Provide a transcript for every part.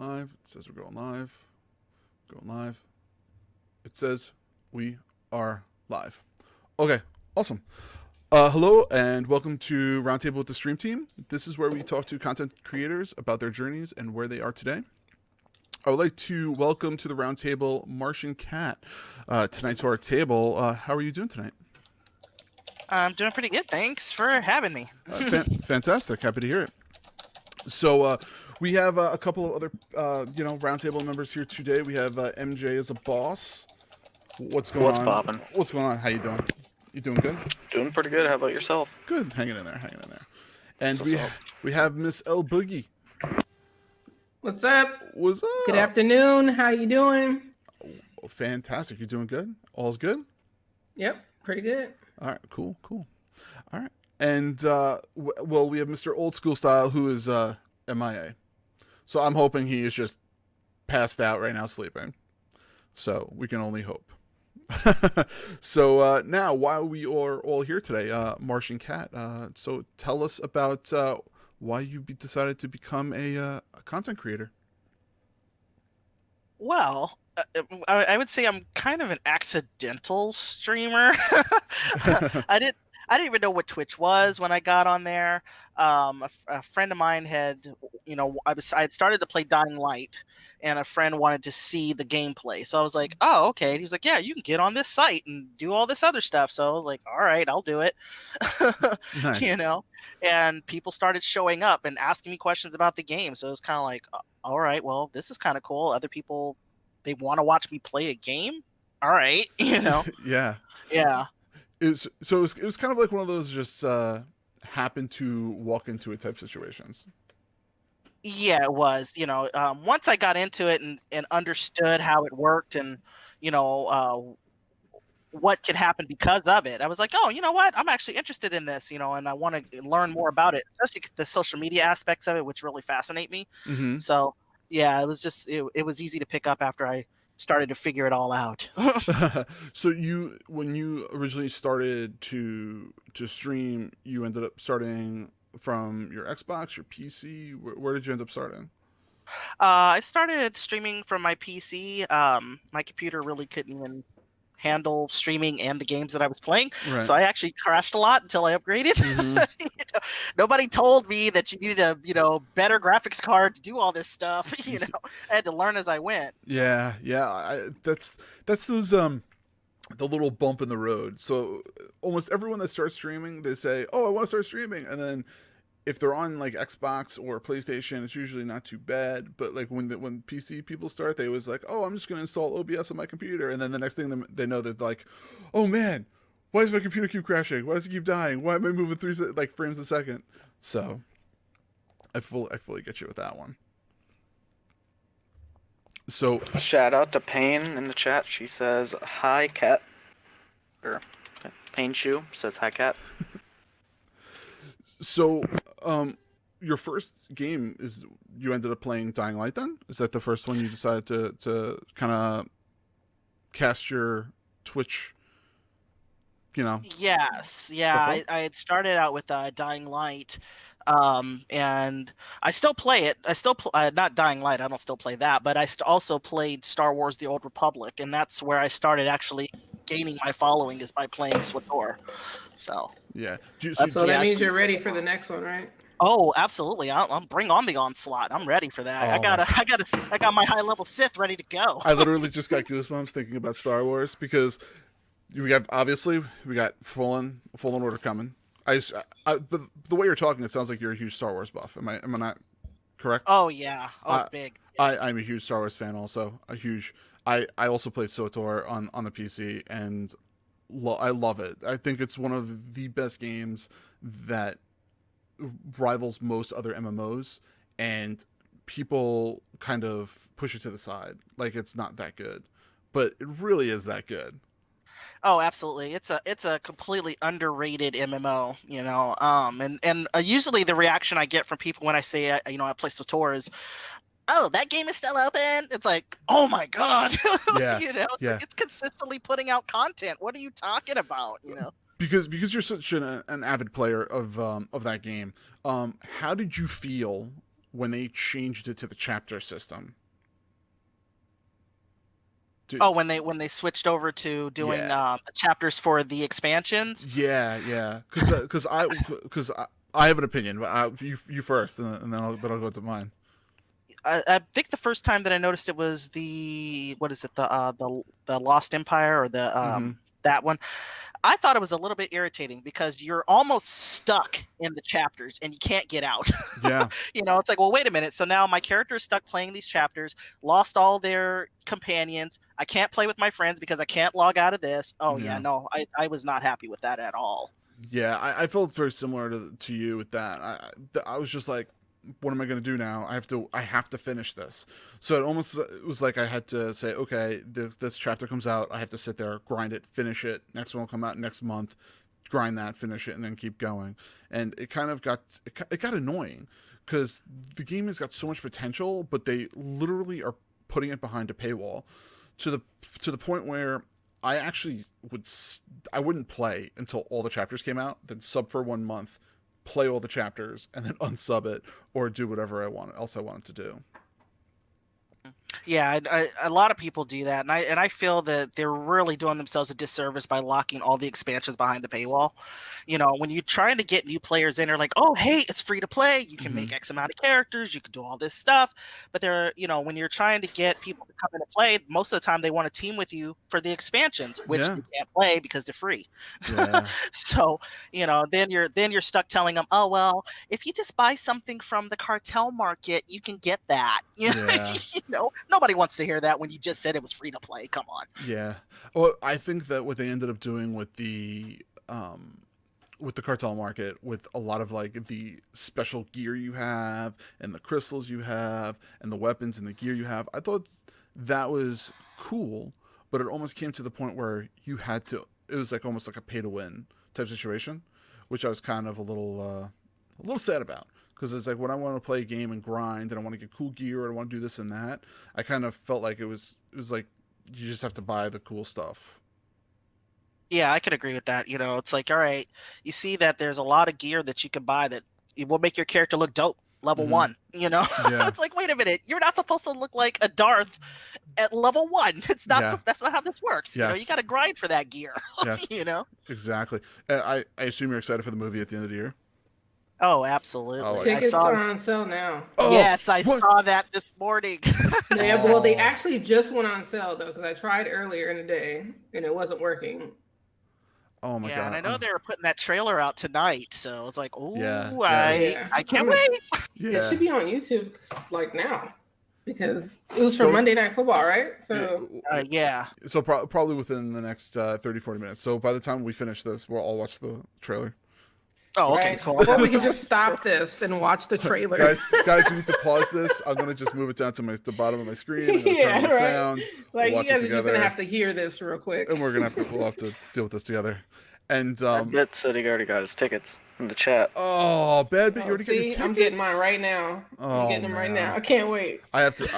live. It says we're going live. Going live. It says we are live. Okay, awesome. Hello and welcome to Roundtable with the Stream Team. This is where we talk to content creators about their journeys and where they are today. I would like to welcome to the Roundtable Martian Cat tonight to our table. How are you doing tonight? I'm doing pretty good. Thanks for having me. Fantastic. Happy to hear it. So we have a couple of other, Roundtable members here today. We have MJ as a boss. What's going on? Poppin'? What's going on? How you doing? You doing good? Doing pretty good. How about yourself? Good. Hanging in there. And we have Miss L Boogie. What's up? What's up? Good afternoon. How you doing? Oh, fantastic. You doing good? All's good? Yep, pretty good. All right. Cool. All right. And, we have Mr. Old School Style, who is MIA. So I'm hoping he is just passed out right now sleeping. So we can only hope. So now, while we are all here today, Martian Cat, so tell us about why you decided to become a content creator. Well, I would say I'm kind of an accidental streamer. I didn't even know what Twitch was when I got on there. A friend of mine had, I had started to play Dying Light, and a friend wanted to see the gameplay. So I was like, oh, okay. And he was like, yeah, you can get on this site and do all this other stuff. So I was like, all right, I'll do it. Nice. And people started showing up and asking me questions about the game. So it was kind of like, all right, well, this is kind of cool. Other people, they want to watch me play a game. All right. Yeah. Yeah. It was kind of like one of those just happen to walk into it type situations. Yeah, it was. Once I got into it and understood how it worked and, what could happen because of it, I was like, oh, you know what? I'm actually interested in this, and I want to learn more about it, especially the social media aspects of it, which really fascinate me. Mm-hmm. So, yeah, it was just, it was easy to pick up after I started to figure it all out. So when you originally started to stream, you ended up starting from your Xbox, your PC. Where did you end up starting? I started streaming from my PC. My computer really couldn't even handle streaming and the games that I was playing. Right. So I actually crashed a lot until I upgraded. Mm-hmm. Nobody told me that you needed a better graphics card to do all this stuff. I had to learn as I went. Yeah. That's those the little bump in the road. So almost everyone that starts streaming, they say, "Oh, I want to start streaming," and then if they're on like Xbox or PlayStation, it's usually not too bad. But like when PC people start, they was like, "Oh, I'm just gonna install OBS on my computer," and then the next thing they know, they're like, "Oh man, why does my computer keep crashing? Why does it keep dying? Why am I moving 3 frames a second?" So I fully get you with that one. So shout out to Payne in the chat. She says hi, cat. Or Payne Shoe says hi, cat. So, your first game is you ended up playing Dying Light. Then is that the first one you decided to kind of cast your Twitch? Yes, yeah. I had started out with Dying Light, and I still play it. I still not Dying Light. I don't still play that, but I also played Star Wars: The Old Republic, and that's where I started actually gaining my following is by playing SWTOR. So yeah. So that means you're ready for the next one, right? Oh, absolutely! I'll bring on the onslaught. I'm ready for that. I got my high level Sith ready to go. I literally just got goosebumps thinking about Star Wars because we got Fallen Order coming. But the way you're talking, it sounds like you're a huge Star Wars buff. Am I not correct? Oh yeah, big. I'm a huge Star Wars fan. Also, I also played SWTOR on the PC and I love it. I think it's one of the best games that rivals most other MMOs, and people kind of push it to the side like it's not that good, but it really is that good. Oh, absolutely. It's a completely underrated MMO, and usually the reaction I get from people when I say I play SWTOR is, oh, that game is still open. It's like, oh my god. Yeah. It's consistently putting out content. What are you talking about? Because you're such an avid player of that game. How did you feel when they changed it to the chapter system. When they switched over to doing Yeah. the chapters for the expansions. Yeah, because I have an opinion, but you first, and then I'll go to mine. I think the first time that I noticed it was the Lost Empire or the that one. I thought it was a little bit irritating because you're almost stuck in the chapters and you can't get out. Yeah. It's like, well, wait a minute. So now my character is stuck playing these chapters, lost all their companions. I can't play with my friends because I can't log out of this. Oh, yeah, no, I was not happy with that at all. Yeah, I felt very similar to you with that. I was just like, what am I going to do now? I have to finish this. So it was like I had to say, okay, this chapter comes out. I have to sit there, grind it, finish it. Next one will come out next month. Grind that, finish it, and then keep going. And it kind of got annoying because the game has got so much potential, but they literally are putting it behind a paywall to the point where I actually wouldn't play until all the chapters came out, then sub for 1 month, play all the chapters, and then unsub it or do whatever else I wanted to do. Yeah, a lot of people do that, and I feel that they're really doing themselves a disservice by locking all the expansions behind the paywall. When you're trying to get new players in, they're like, oh, hey, it's free to play. You can make X amount of characters. You can do all this stuff. But when you're trying to get people to come in and play, most of the time they want to team with you for the expansions, which they can't play because they're free. Yeah. So, then you're stuck telling them, oh, well, if you just buy something from the cartel market, you can get that. Yeah. Nobody wants to hear that when you just said it was free to play. Come on. Yeah. Well, I think that what they ended up doing with the cartel market, with a lot of like the special gear you have and the crystals you have and the weapons and the gear you have, I thought that was cool, but it almost came to the point where it was like almost like a pay to win type situation, which I was kind of a little sad about. Because it's like when I want to play a game and grind and I want to get cool gear and I want to do this and that, I kind of felt like it was like you just have to buy the cool stuff. Yeah, I could agree with that. It's like, all right, you see that there's a lot of gear that you can buy that it will make your character look dope. Level 1, Yeah. It's like, wait a minute, you're not supposed to look like a Darth at level 1. It's not. Yeah. That's not how this works. Yes. You got to grind for that gear. Yes. Exactly. I assume you're excited for the movie at the end of the year. Oh, absolutely. Oh, Tickets are on sale now. Oh, yes, I saw that this morning. Yeah, well, they actually just went on sale though, because I tried earlier in the day and it wasn't working. Oh my god! And I know they were putting that trailer out tonight, so it's like, oh, Yeah. I can't wait. Yeah. It should be on YouTube like now, because it was for Monday Night Football, right? So yeah. So probably within the next 30-40 minutes. So by the time we finish this, we'll all watch the trailer. Oh, okay, cool. Or we can just stop this and watch the trailer. Guys, we need to pause this. I'm gonna just move it down to the bottom of my screen. I'm gonna turn on the sound. Like we'll you guys are just gonna have to hear this real quick, and we'll have to deal with this together. And I bet said he already got his tickets in the chat. Oh, bad, but you already got your tickets. I'm getting mine right now. I'm getting them right now. I can't wait. I have to.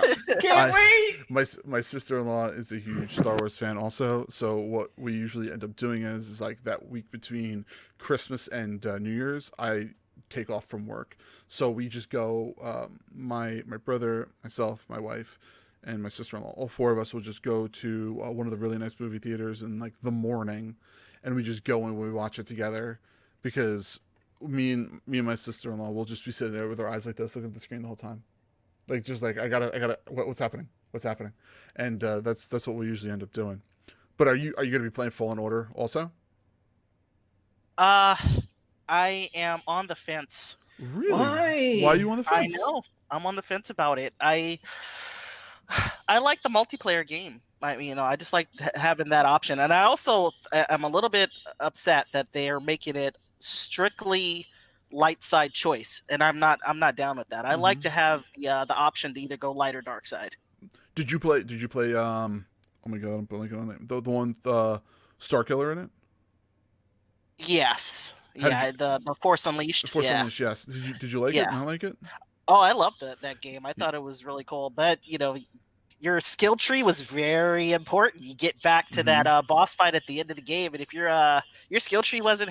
Can't wait. My sister-in-law is a huge Star Wars fan also. So what we usually end up doing is like that week between Christmas and New Year's, I take off from work. So we just go. My brother, myself, my wife, and my sister-in-law. All four of us will just go to one of the really nice movie theaters in like the morning. And we just go and we watch it together, because me and my sister-in-law will just be sitting there with our eyes like this, looking at the screen the whole time, like just like I gotta what's happening, and that's what we usually end up doing. But are you gonna be playing Fallen Order also? I am on the fence. Really? Why are you on the fence? I know, I'm on the fence about it. I like the multiplayer game. I just like having that option, and I also am a little bit upset that they are making it strictly light side choice, and I'm not down with that. I like to have the option to either go light or dark side. Did you play? Oh my god, I'm blanking on it. The one with Star Killer in it. Yes. The Force Unleashed. Force Unleashed. Yes. Did you like it? Not like it? Oh, I loved that game. I thought it was really cool, but your skill tree was very important. You get back to that boss fight at the end of the game, and if your skill tree wasn't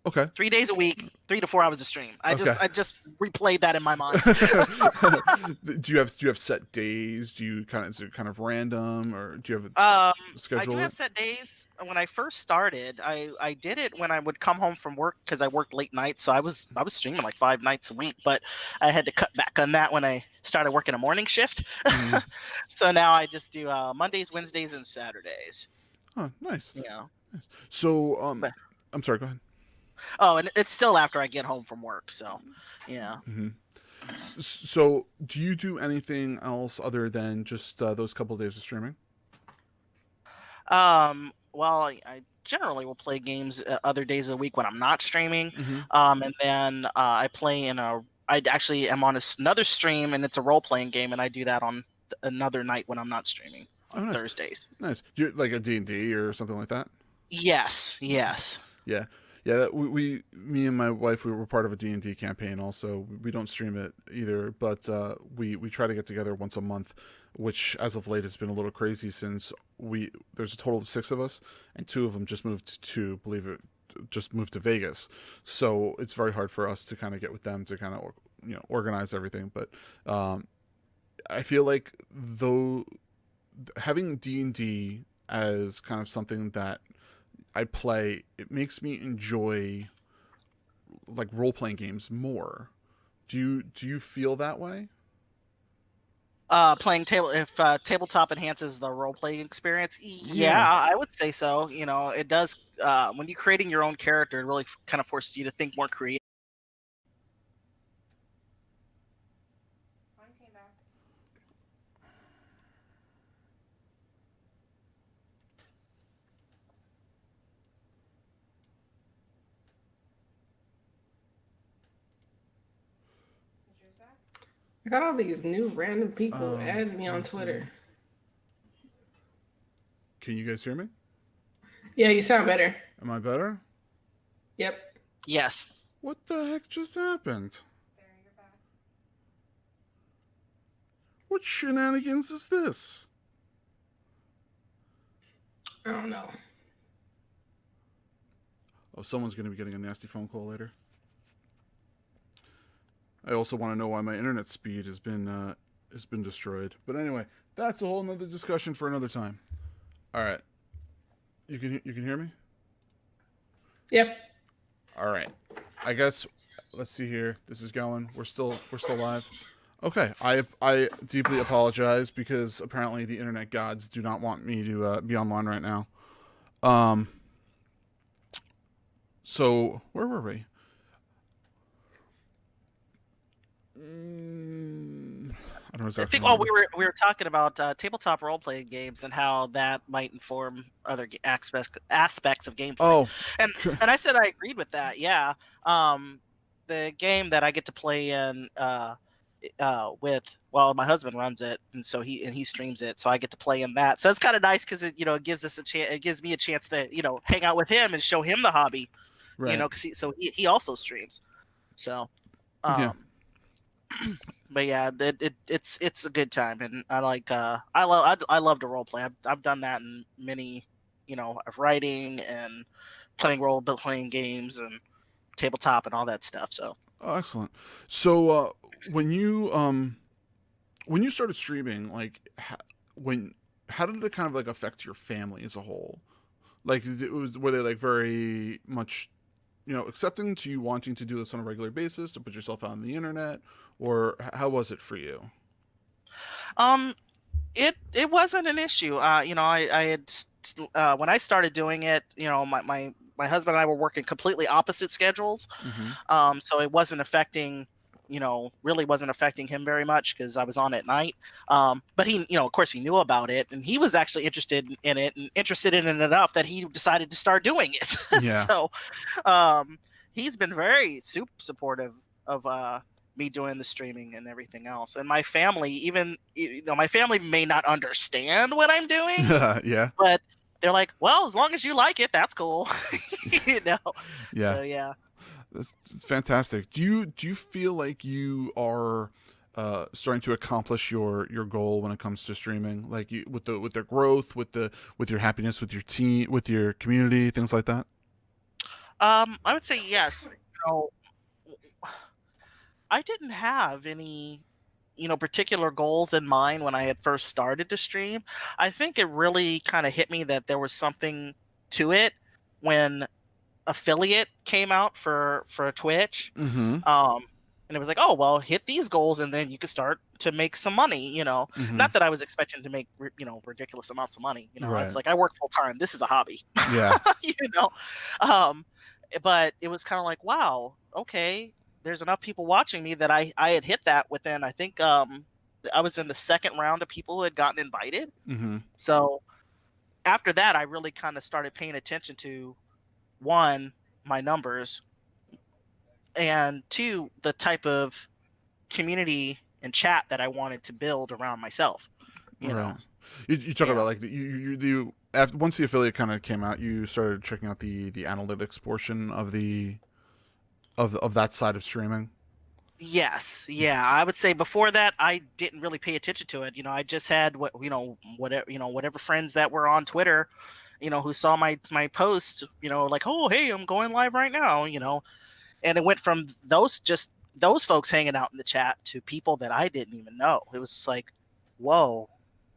Okay. 3 days a week, 3 to 4 hours a stream. I just replayed that in my mind. Do you have set days? Is it kind of random, or do you have I schedule do have it? set days. When I first started, I did it when I would come home from work because I worked late nights, so I was streaming like 5 nights a week. But I had to cut back on that when I started working a morning shift. Mhm. So now I just do Mondays, Wednesdays, and Saturdays. Oh, nice. Yeah. Nice. So, But, I'm sorry. Go ahead. oh, and it's still after I get home from work. So, yeah. Hmm. So, do you do anything else other than just those couple days of streaming? Well, I generally will play games other days of the week when I'm not streaming. Hmm. And then I play in a. I actually am on another stream, and it's a role playing game, and I do that on another night when I'm not streaming on nice. Thursdays. Nice. Do you like a D&D or something like that? Yes. Yes. Yeah. Yeah, me and my wife, we were part of a D&D campaign also. We don't stream it either, but we try to get together once a month, which as of late has been a little crazy since there's a total of 6 of us, and 2 of them just moved to Vegas. So it's very hard for us to kind of get with them to kind of organize everything. But I feel like though having D&D as kind of something that I play, it makes me enjoy like role playing games more. Do you feel that way? Playing tabletop enhances the role playing experience. Yeah. Yeah, I would say so. It does. When you're creating your own character, it really kind of forces you to think more creative. I got all these new random people adding me on let's see. Twitter. Can you guys hear me? Yeah, you sound better. Am I better? Yep. Yes. What the heck just happened? There, you're back. What shenanigans is this? I don't know. Oh, someone's going to be getting a nasty phone call later. I also want to know why my internet speed has been destroyed. But anyway, that's a whole nother discussion for another time. All right, you can hear me? Yep. All right. I guess let's see here. This is going. We're still live. Okay. I deeply apologize because apparently the internet gods do not want me to be online right now. So where were we? I don't know exactly. I think we were talking about tabletop role playing games and how that might inform other aspects of gameplay. Oh, and I said I agreed with that. Yeah. The game that I get to play in my husband runs it, and so he streams it, so I get to play in that. So it's kind of nice because it gives us a chance. It gives me a chance to hang out with him and show him the hobby. right. Because he also streams. So. Yeah. But yeah, it's a good time, and I love to role play. I've done that in many, writing and playing role playing games and tabletop and all that stuff. So. Oh, excellent. So when you started streaming, like how did it kind of like affect your family as a whole? Like were they like very much accepting to you wanting to do this on a regular basis to put yourself out on the internet, or how was it for you? It wasn't an issue. I had when I started doing it, my husband and I were working completely opposite schedules. Mm-hmm. So it wasn't affecting, really wasn't affecting him very much because I was on at night. But he, of course he knew about it, and he was actually interested in it enough that he decided to start doing it. Yeah. So, he's been very super supportive of, me doing the streaming and everything else. And my family, even, my family may not understand what I'm doing, Yeah. but they're like, well, as long as you like it, that's cool. Yeah. So yeah. It's fantastic. Do you feel like you are starting to accomplish your goal when it comes to streaming, like with the growth, with your happiness, with your team, with your community, things like that? I would say yes. know, I didn't have any, particular goals in mind when I had first started to stream. I think it really kind of hit me that there was something to it when affiliate came out for Twitch. Mm-hmm. Um, and it was like, oh well, hit these goals, and then you can start to make some money. Mm-hmm. Not that I was expecting to make ridiculous amounts of money. It's Right. like I work full time. This is a hobby. Yeah. you know, um, but it was kind of like, wow, okay, there's enough people watching me that I had hit that within. I think I was in the second round of people who had gotten invited. Mm-hmm. So after that, I really kind of started paying attention to one, my numbers, and two, the type of community and chat that I wanted to build around myself. You know, Right. You talk Yeah. about like you after once the affiliate kind of came out, you started checking out the analytics portion of of that side of streaming. Yes, yeah. I would say before that, I didn't really pay attention to it. I just had whatever friends that were on Twitter, who saw my posts, like, oh hey, I'm going live right now, and it went from those folks hanging out in the chat to people that I didn't even know. It was like, whoa,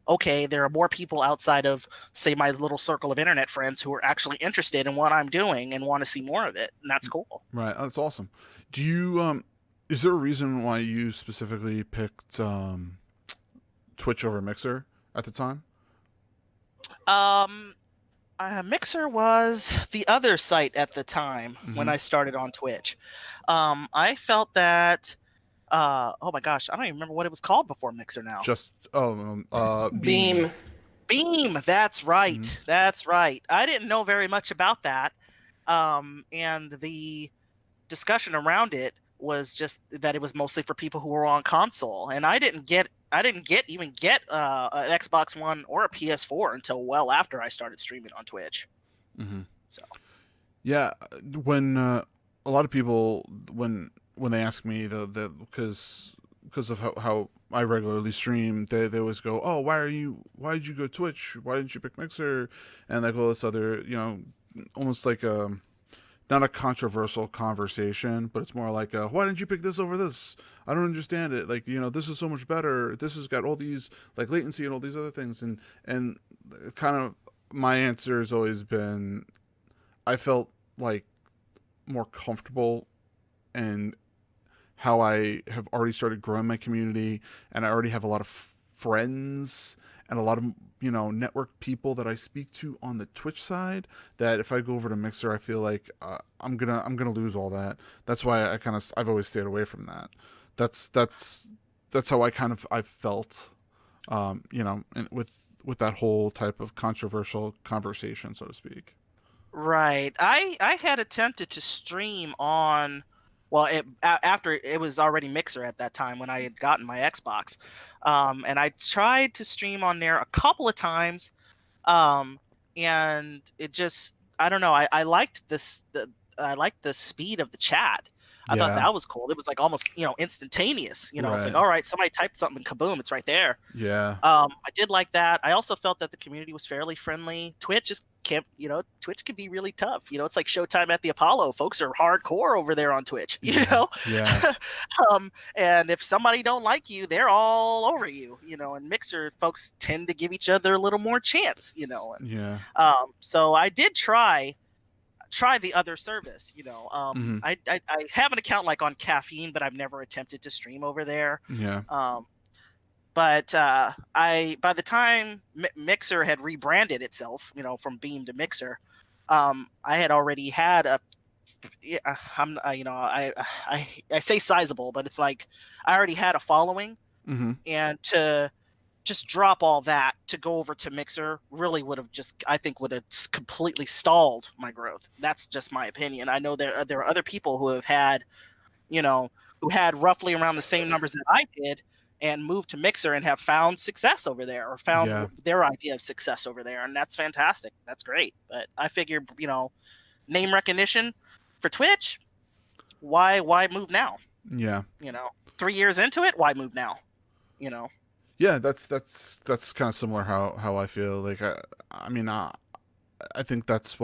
okay, there are more people outside of, say, my little circle of internet friends who are actually interested in what I'm doing and want to see more of it, and that's cool. Right. That's awesome. Do you is there a reason why you specifically picked Twitch over Mixer at the time? Mixer was the other site at the time when Mhm. I started on Twitch. I felt that, oh my gosh, I don't even remember what it was called before Mixer now. Just Beam. Beam, that's right. Mhm. That's right. I didn't know very much about that. And the discussion around it was just that it was mostly for people who were on console, and I didn't even get an Xbox One or a PS4 until well after I started streaming on Twitch. Mm-hmm. So Yeah, when a lot of people when they ask me the because of how I regularly stream, they always go, oh, why did you go Twitch? Why didn't you pick Mixer? And like all this other, almost like not a controversial conversation, but it's more like why didn't you pick this over this? I don't understand it. Like, this is so much better. This has got all these like latency and all these other things, and kind of my answer has always been I felt like more comfortable and how I have already started growing my community, and I already have a lot of friends and a lot of network people that I speak to on the Twitch side. That if I go over to Mixer, I feel like I'm gonna lose all that. That's why I've always stayed away from that. That's how I felt, and with that whole type of controversial conversation, so to speak. right, I had attempted to stream on, well, after it was already Mixer at that time when I had gotten my Xbox, and I tried to stream on there a couple of times, um, and it just, I don't know, I liked I liked the speed of the chat. I thought Yeah. that was cool. It was like almost instantaneous. It's like, Right. all right, somebody typed something, kaboom, it's right there. Yeah. I did like that. I also felt that the community was fairly friendly. Twitch just can't, Twitch can be really tough. It's like Showtime at the Apollo. Folks are hardcore over there on Twitch, Yeah. and if somebody don't like you, they're all over you, and Mixer folks tend to give each other a little more chance, and, Yeah. so I did try the other service, Mhm. I have an account like on Caffeine, but I've never attempted to stream over there. Yeah. But by the time Mixer had rebranded itself, from Beam to Mixer, I had already had a, yeah, I say sizable, but it's like I already had a following, Mm-hmm. and to just drop all that to go over to Mixer really would have completely stalled my growth. That's just my opinion. I know there are other people who have had, who had roughly around the same numbers that I did, and moved to Mixer and have found success over there, or found Yeah. their idea of success over there, and that's fantastic. That's great. But I figure, name recognition for Twitch, why move now? Yeah. 3 years into it, why move now? Yeah, that's kind of similar how I feel. Like I mean, I think that's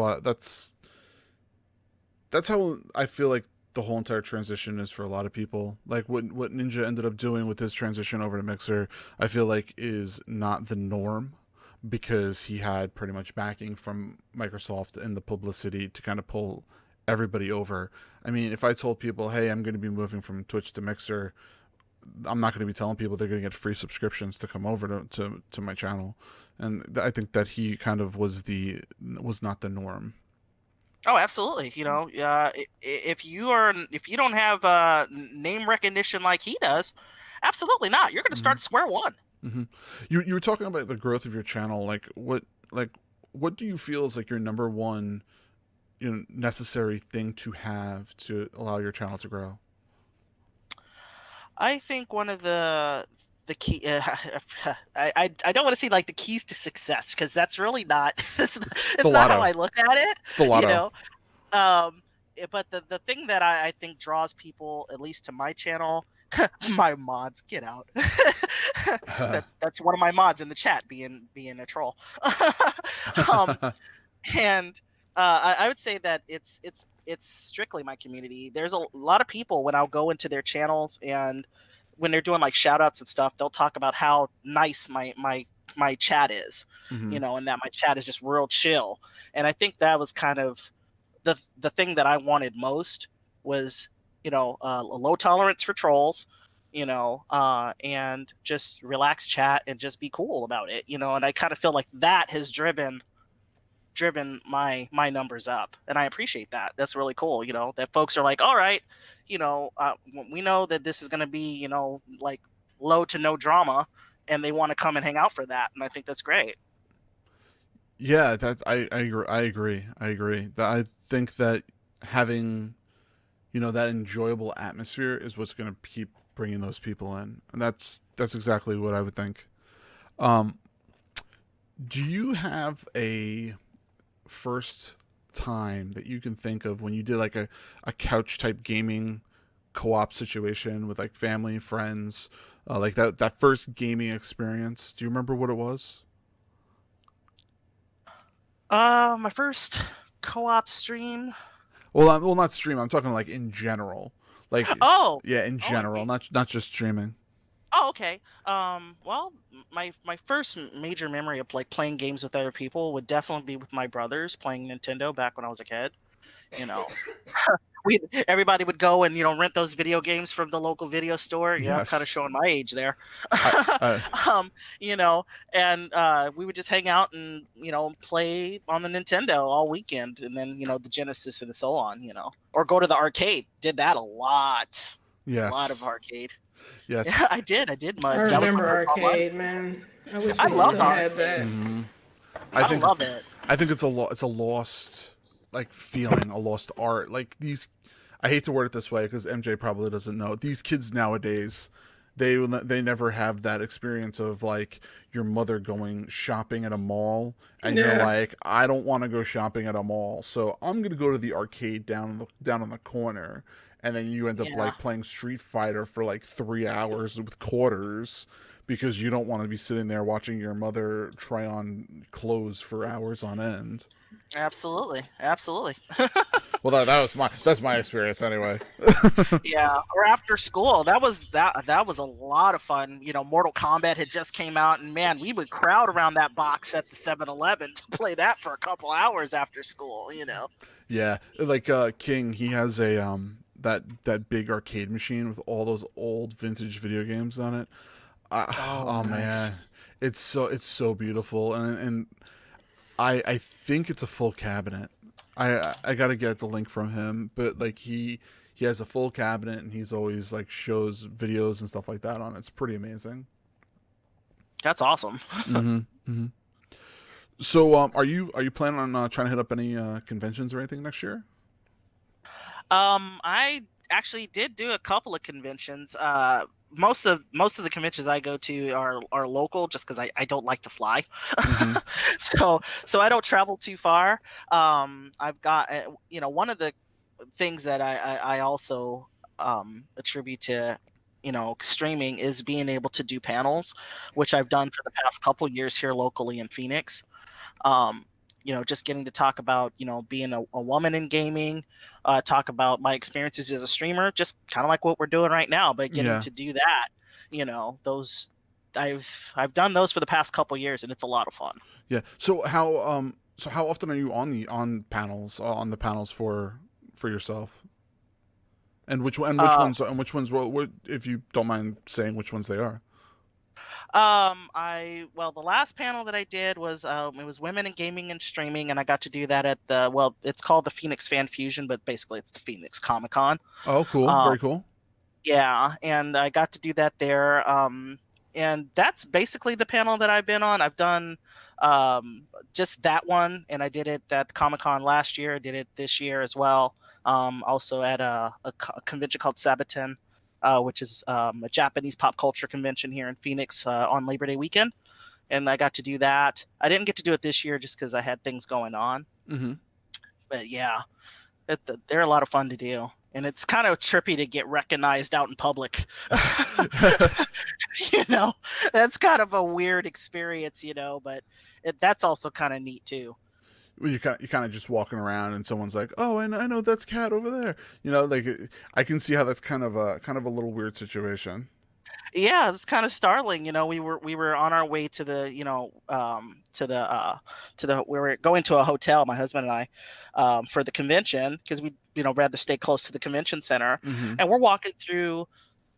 that's how I feel like the whole entire transition is for a lot of people. Like what Ninja ended up doing with his transition over to Mixer, I feel like is not the norm because he had pretty much backing from Microsoft and the publicity to kind of pull everybody over. I mean, if I told people, "Hey, I'm going to be moving from Twitch to Mixer," I'm not going to be telling people they're going to get free subscriptions to come over to my channel. And I think that he kind of was not the norm. Oh, absolutely. You know, if you don't have name recognition like he does, absolutely not. You're going to start at square one. Mm-hmm. You were talking about the growth of your channel. What do you feel is like your number one, necessary thing to have to allow your channel to grow? I think one of the key I don't want to say like the keys to success because that's really not it's not how I look at it. It's the lotto. You know, but the thing that I think draws people at least to my channel, my mods get out. That's one of my mods in the chat being a troll. um, and I would say that it's strictly my community. There's a lot of people when I'll go into their channels and when they're doing like shout outs and stuff, they'll talk about how nice my chat is, Mm-hmm. you know, and that my chat is just real chill. And I think that was kind of the thing that I wanted most was, you know, a low tolerance for trolls, you know, and just relax chat and just be cool about it, you know. And I kind of feel like that has driven my numbers up, and I appreciate that. That's really cool, you know, that folks are like, all right, you know, we know that this is going to be, you know, like low to no drama, and they want to come and hang out for that, and I think that's great. Yeah, that I agree. I think that having, that enjoyable atmosphere is what's going to keep bringing those people in, and that's exactly what I would think. Um, do you have a first time that you can think of when you did like a couch type gaming co-op situation with like family, friends, like that first gaming experience? Do you remember what it was? My first co-op stream. Well, not stream. I'm talking like in general. Like, Oh, yeah, in general, okay. not just streaming. Oh, okay. Well, my first major memory of like playing games with other people would definitely be with my brothers playing Nintendo back when I was a kid. You know, everybody would go and, you know, rent those video games from the local video store. Yeah, I'm kind of Yes. showing my age there. I, You know, and we would just hang out and, you know, play on the Nintendo all weekend, and then, you know, the Genesis and so on. You know, or go to the arcade. Did that a lot. A lot of yes. arcade. Yes. Yeah, I did. I Muds. That was remember one of my arcade, ones. man. I wish I we loved still had arcade. that. Mm-hmm. I love it. I think it's a lost like feeling, a lost art. Like these, I hate to word it this way because MJ probably doesn't know. These kids nowadays, they never have that experience of like your mother going shopping at a mall and you're Yeah. like, I don't want to go shopping at a mall, so I'm gonna go to the arcade down on the corner, and then you end up Yeah. like playing Street Fighter for like 3 hours with quarters because you don't want to be sitting there watching your mother try on clothes for hours on end. Absolutely. Absolutely. Well, that's my experience anyway. Yeah, or after school. That was a lot of fun. You know, Mortal Kombat had just came out, and man, we would crowd around that box at the 7-Eleven to play that for a couple hours after school, you know. Yeah, like King, he has a that big arcade machine with all those old vintage video games on it. Oh, Oh nice. man, it's so beautiful, and I think it's a full cabinet. I gotta get the link from him, but like he has a full cabinet and he's always like shows videos and stuff like that on it. It's pretty amazing. That's awesome. Mm-hmm. Mm-hmm. So are you planning on trying to hit up any conventions or anything next year? I actually did do a couple of conventions. Most of the conventions I go to are local, just because I don't like to fly. Mm-hmm. So I don't travel too far. I've got you know, one of the things that I also attribute to, you know, streaming is being able to do panels, which I've done for the past couple years here locally in Phoenix. Um, just getting to talk about, being a woman in gaming, talk about my experiences as a streamer, just kind of like what we're doing right now, but getting to do that, those I've done those for the past couple years, and it's a lot of fun. Yeah. So how often are you on the panels for yourself? And which ones what if you don't mind saying which ones they are? The last panel that I did was it was women in gaming and streaming, and I got to do that at it's called the Phoenix Fan Fusion, but basically it's the Phoenix Comic Con. Oh, cool. Very cool. Yeah, and I got to do that there. And that's basically the panel that I've been on. I've done just that one, and I did it at Comic-Con last year. I did it this year as well. Also at a convention called Sabaton, which is a Japanese pop culture convention here in Phoenix on Labor Day weekend. And I got to do that. I didn't get to do it this year just because I had things going on. Mm-hmm. But yeah, they're a lot of fun to do. And it's kind of trippy to get recognized out in public. That's kind of a weird experience, but that's also kind of neat too. Well, you kind of just walking around and someone's like, "Oh, and I know that's Kat over there." Like I can see how that's kind of a little weird situation. Yeah, it's kind of startling. We were on our way to the we were going to a hotel, my husband and I, for the convention, because we rather stay close to the convention center. Mm-hmm. And we're walking through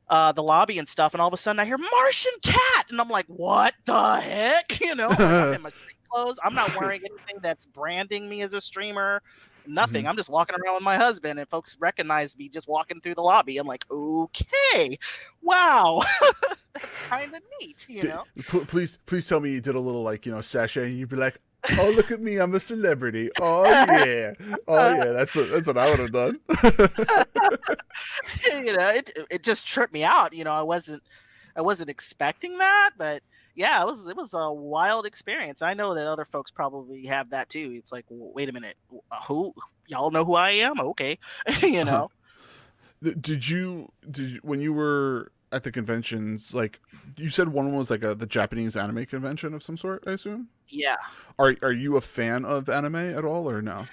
the lobby and stuff, and all of a sudden I hear Martian Cat, and I'm like, what the heck? I'm in my street clothes. I'm not wearing anything that's branding me as a streamer. Nothing. Mm-hmm. I'm just walking around with my husband, and folks recognize me just walking through the lobby. I'm like, okay, wow, that's kind of neat, Please tell me you did a little sachet, and you'd be like, oh, look at me, I'm a celebrity. Oh yeah, that's what I would have done. It just tripped me out. I wasn't expecting that, but yeah, it was a wild experience. I know that other folks probably have that too. It's like, wait a minute, who y'all know who I am? Okay, Did you when you were at the conventions, like you said, one was like the Japanese anime convention of some sort, I assume? Yeah. Are you a fan of anime at all, or no?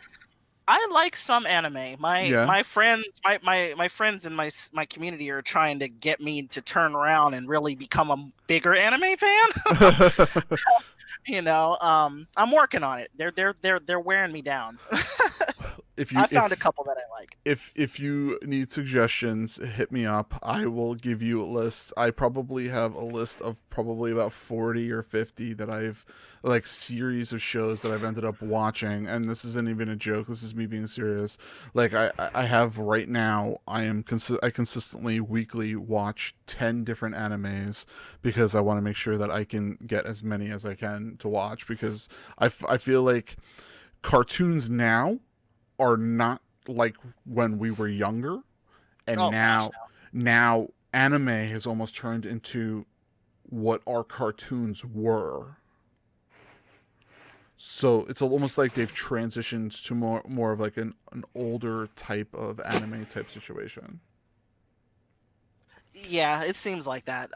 I like some anime. My friends, my friends in my community are trying to get me to turn around and really become a bigger anime fan. I'm working on it. They're wearing me down. I found a couple that I like. If you need suggestions, hit me up. I will give you a list. I probably have a list of probably about 40 or 50 that I've series of shows that I've ended up watching, and this isn't even a joke. This is me being serious. Like I have right now. I consistently weekly watch 10 different animes because I want to make sure that I can get as many as I can to watch, because I feel like cartoons now are not like when we were younger, and now anime has almost turned into what our cartoons were. So it's almost like they've transitioned to more of like an older type of anime type situation. Yeah, it seems like that.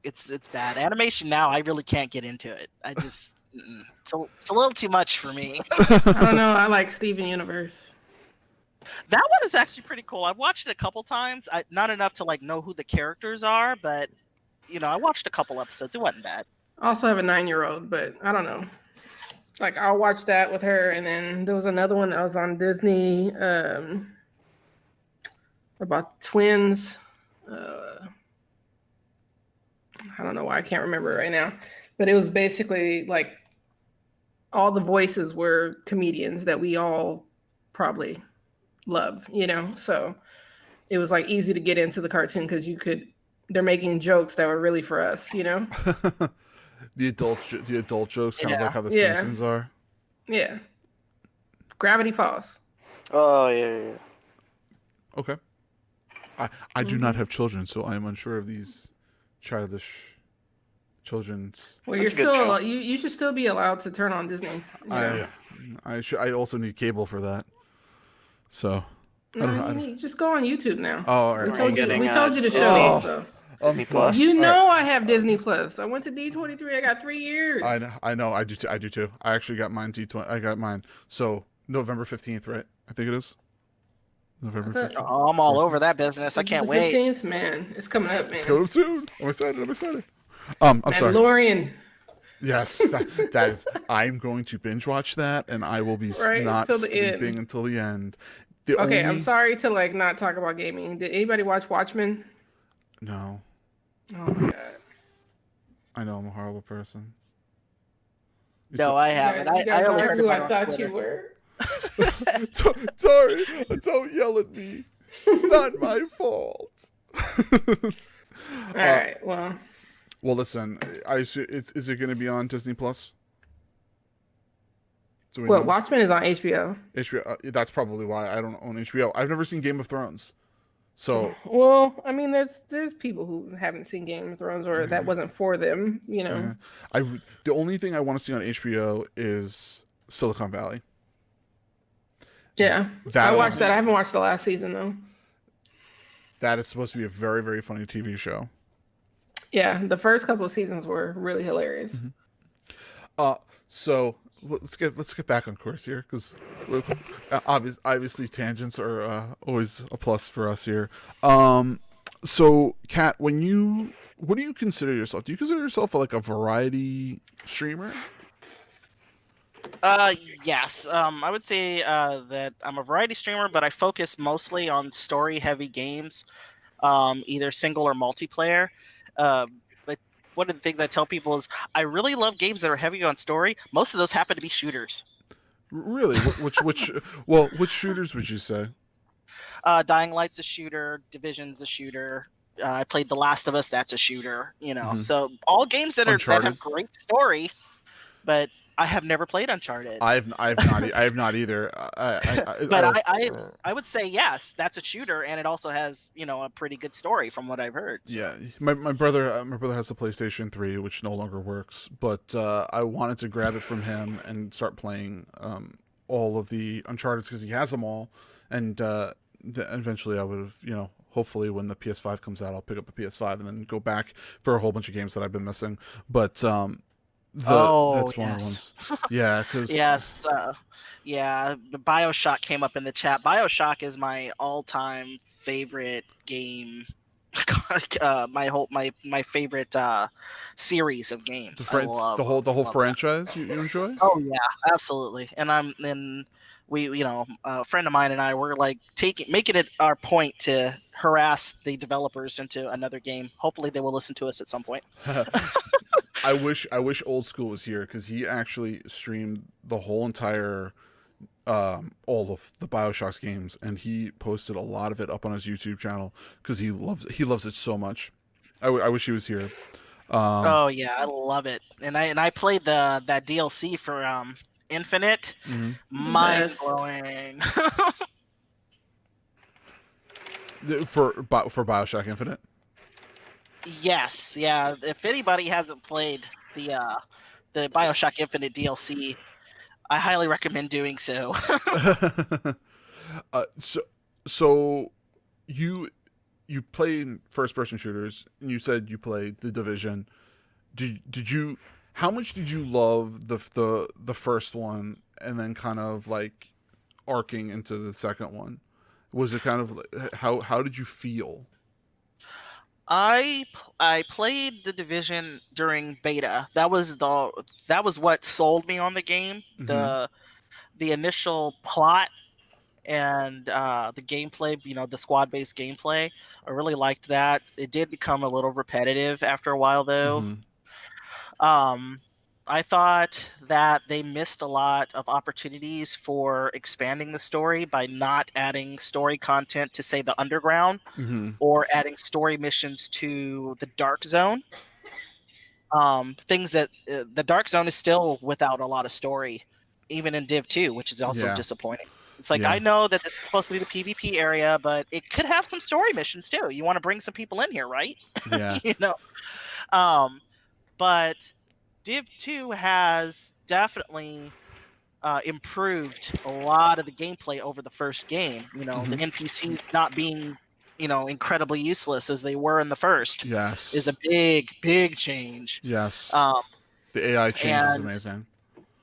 It's bad. Animation now, I really can't get into it. I just it's a little too much for me. I don't know. I like Steven Universe. That one is actually pretty cool. I've watched it a couple times. Not enough to know who the characters are, but I watched a couple episodes. It wasn't bad. I also have a 9-year-old, but I don't know. I'll watch that with her, and then there was another one that was on Disney about twins. I don't know why I can't remember it right now, but it was basically all the voices were comedians that we all probably love, so it was easy to get into the cartoon because they're making jokes that were really for us, The adult jokes, kind of like how the Simpsons are. Yeah. Gravity Falls. Oh yeah. Okay. I do not have children, so I am unsure of these childish children's. Well, you're still you should still be allowed to turn on Disney. I also need cable for that. So just go on YouTube now. Oh, all right. We told you to show. So. Disney sorry. Plus. You All know right. I have Disney Plus. I went to D23. I got 3 years. I know. I do too. I actually got mine D20. I got mine. So November 15th, right? I think it is. November I thought- 15th. Oh, I'm all over that business. I This is can't the wait. 15th, man. It's coming up, man. It's going up soon. I'm excited. I'm sorry. Mandalorian. Yes, that is. I'm going to binge watch that, and I will be Right, not till the sleeping end. until the end. Okay, I'm sorry to like not talk about gaming. Did anybody watch Watchmen? No, Oh my god. I know I'm a horrible person. No, I haven't. You I guys only are heard who about I it on thought Twitter. you were. Sorry, don't yell at me. It's not my fault. All right. Well, Listen. Is it going to be on Disney Plus? Do we well, know? Watchmen is on HBO. HBO. That's probably why I don't own HBO. I've never seen Game of Thrones, so Well, I mean, there's people who haven't seen Game of Thrones or that wasn't for them. You know. the only thing I want to see on HBO is Silicon Valley. Yeah. I watched that. I haven't watched the last season though. That is supposed to be a very, very funny TV show. Yeah, the first couple of seasons were really hilarious. So let's get back on course here, because obviously tangents are always a plus for us here. So Kat, what do you consider yourself? Do you consider yourself like a variety streamer? Yes. I would say that I'm a variety streamer, but I focus mostly on story-heavy games, either single or multiplayer. But one of the things I tell people is I really love games that are heavy on story. Most of those happen to be shooters. Really? Which shooters would you say? Dying Light's a shooter. Division's a shooter. I played The Last of Us. That's a shooter. You know, so all games that have great story, but I have never played Uncharted. I have not either. But I would say yes, that's a shooter, and it also has a pretty good story from what I've heard. So. Yeah, my brother has a PlayStation 3, which no longer works, but I wanted to grab it from him and start playing all of the Uncharted because he has them all, and eventually I would have hopefully when the PS5 comes out I'll pick up the PS5 and then go back for a whole bunch of games that I've been missing, but that's one of the ones. Yeah, because the BioShock came up in the chat. BioShock is my all-time favorite game. My favorite series of games. The whole franchise you enjoy? Oh yeah, absolutely. And we a friend of mine and I were like making it our point to harass the developers into another game. Hopefully they will listen to us at some point. I wish Old School was here, because he actually streamed the whole entire all of the BioShock's games, and he posted a lot of it up on his YouTube channel because he loves it so much. I wish he was here. Oh yeah, I love it, and I played that DLC for Infinite. Mind blowing. For BioShock Infinite. Yes, yeah. If anybody hasn't played the BioShock Infinite DLC, I highly recommend doing so. So you play first-person shooters, and you said you played The Division. Did you? How much did you love the first one, and then kind of like arcing into the second one? Was it kind of how did you feel? I played The Division during beta. That was what sold me on the game. The initial plot and the gameplay, the squad-based gameplay. I really liked that. It did become a little repetitive after a while, though. I thought that they missed a lot of opportunities for expanding the story by not adding story content to, say, the Underground, or adding story missions to the Dark Zone. Things that the Dark Zone is still without a lot of story, even in Div 2, which is also disappointing. It's like, I know that this is supposed to be the PvP area, but it could have some story missions too. You want to bring some people in here, right? Yeah. But Div 2 has definitely improved a lot of the gameplay over the first game. The NPCs not being incredibly useless as they were in the first is a Yes. big change. Yes. Um, The AI change is and amazing.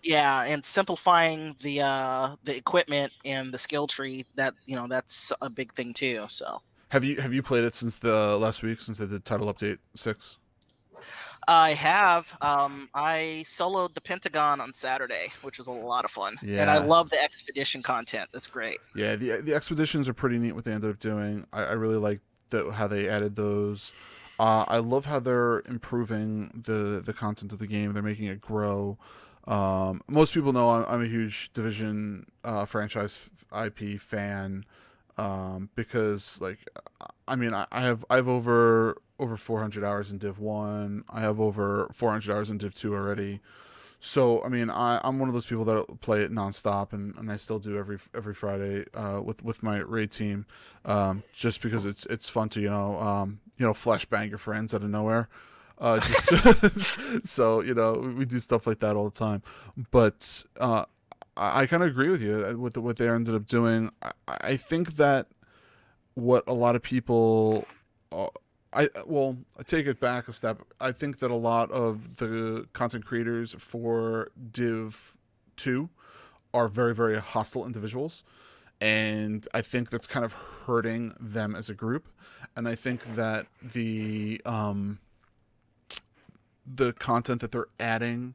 yeah, and simplifying the equipment and the skill tree, that's a big thing too. So Have you played it since the last week, since they did title update 6? I have. I soloed the Pentagon on Saturday, which was a lot of fun, and I Yeah. love the expedition content. That's great. Yeah, the expeditions are pretty neat what they ended up doing. I really like how they added those. I love how they're improving the content of the game. They're making it grow. Most people know I'm a huge Division franchise IP fan, because like I mean I have over 400 hours in Div 1. I have over 400 hours in Div 2 already. So I mean, I'm one of those people that play it nonstop, and I still do every Friday with my raid team, just because it's fun to flashbang your friends out of nowhere. So we do stuff like that all the time. But I kind of agree with you with what they ended up doing. I think that what a lot of people I take it back a step. I think that a lot of the content creators for Div 2 are very, very hostile individuals, and I think that's kind of hurting them as a group. And I think that the content that they're adding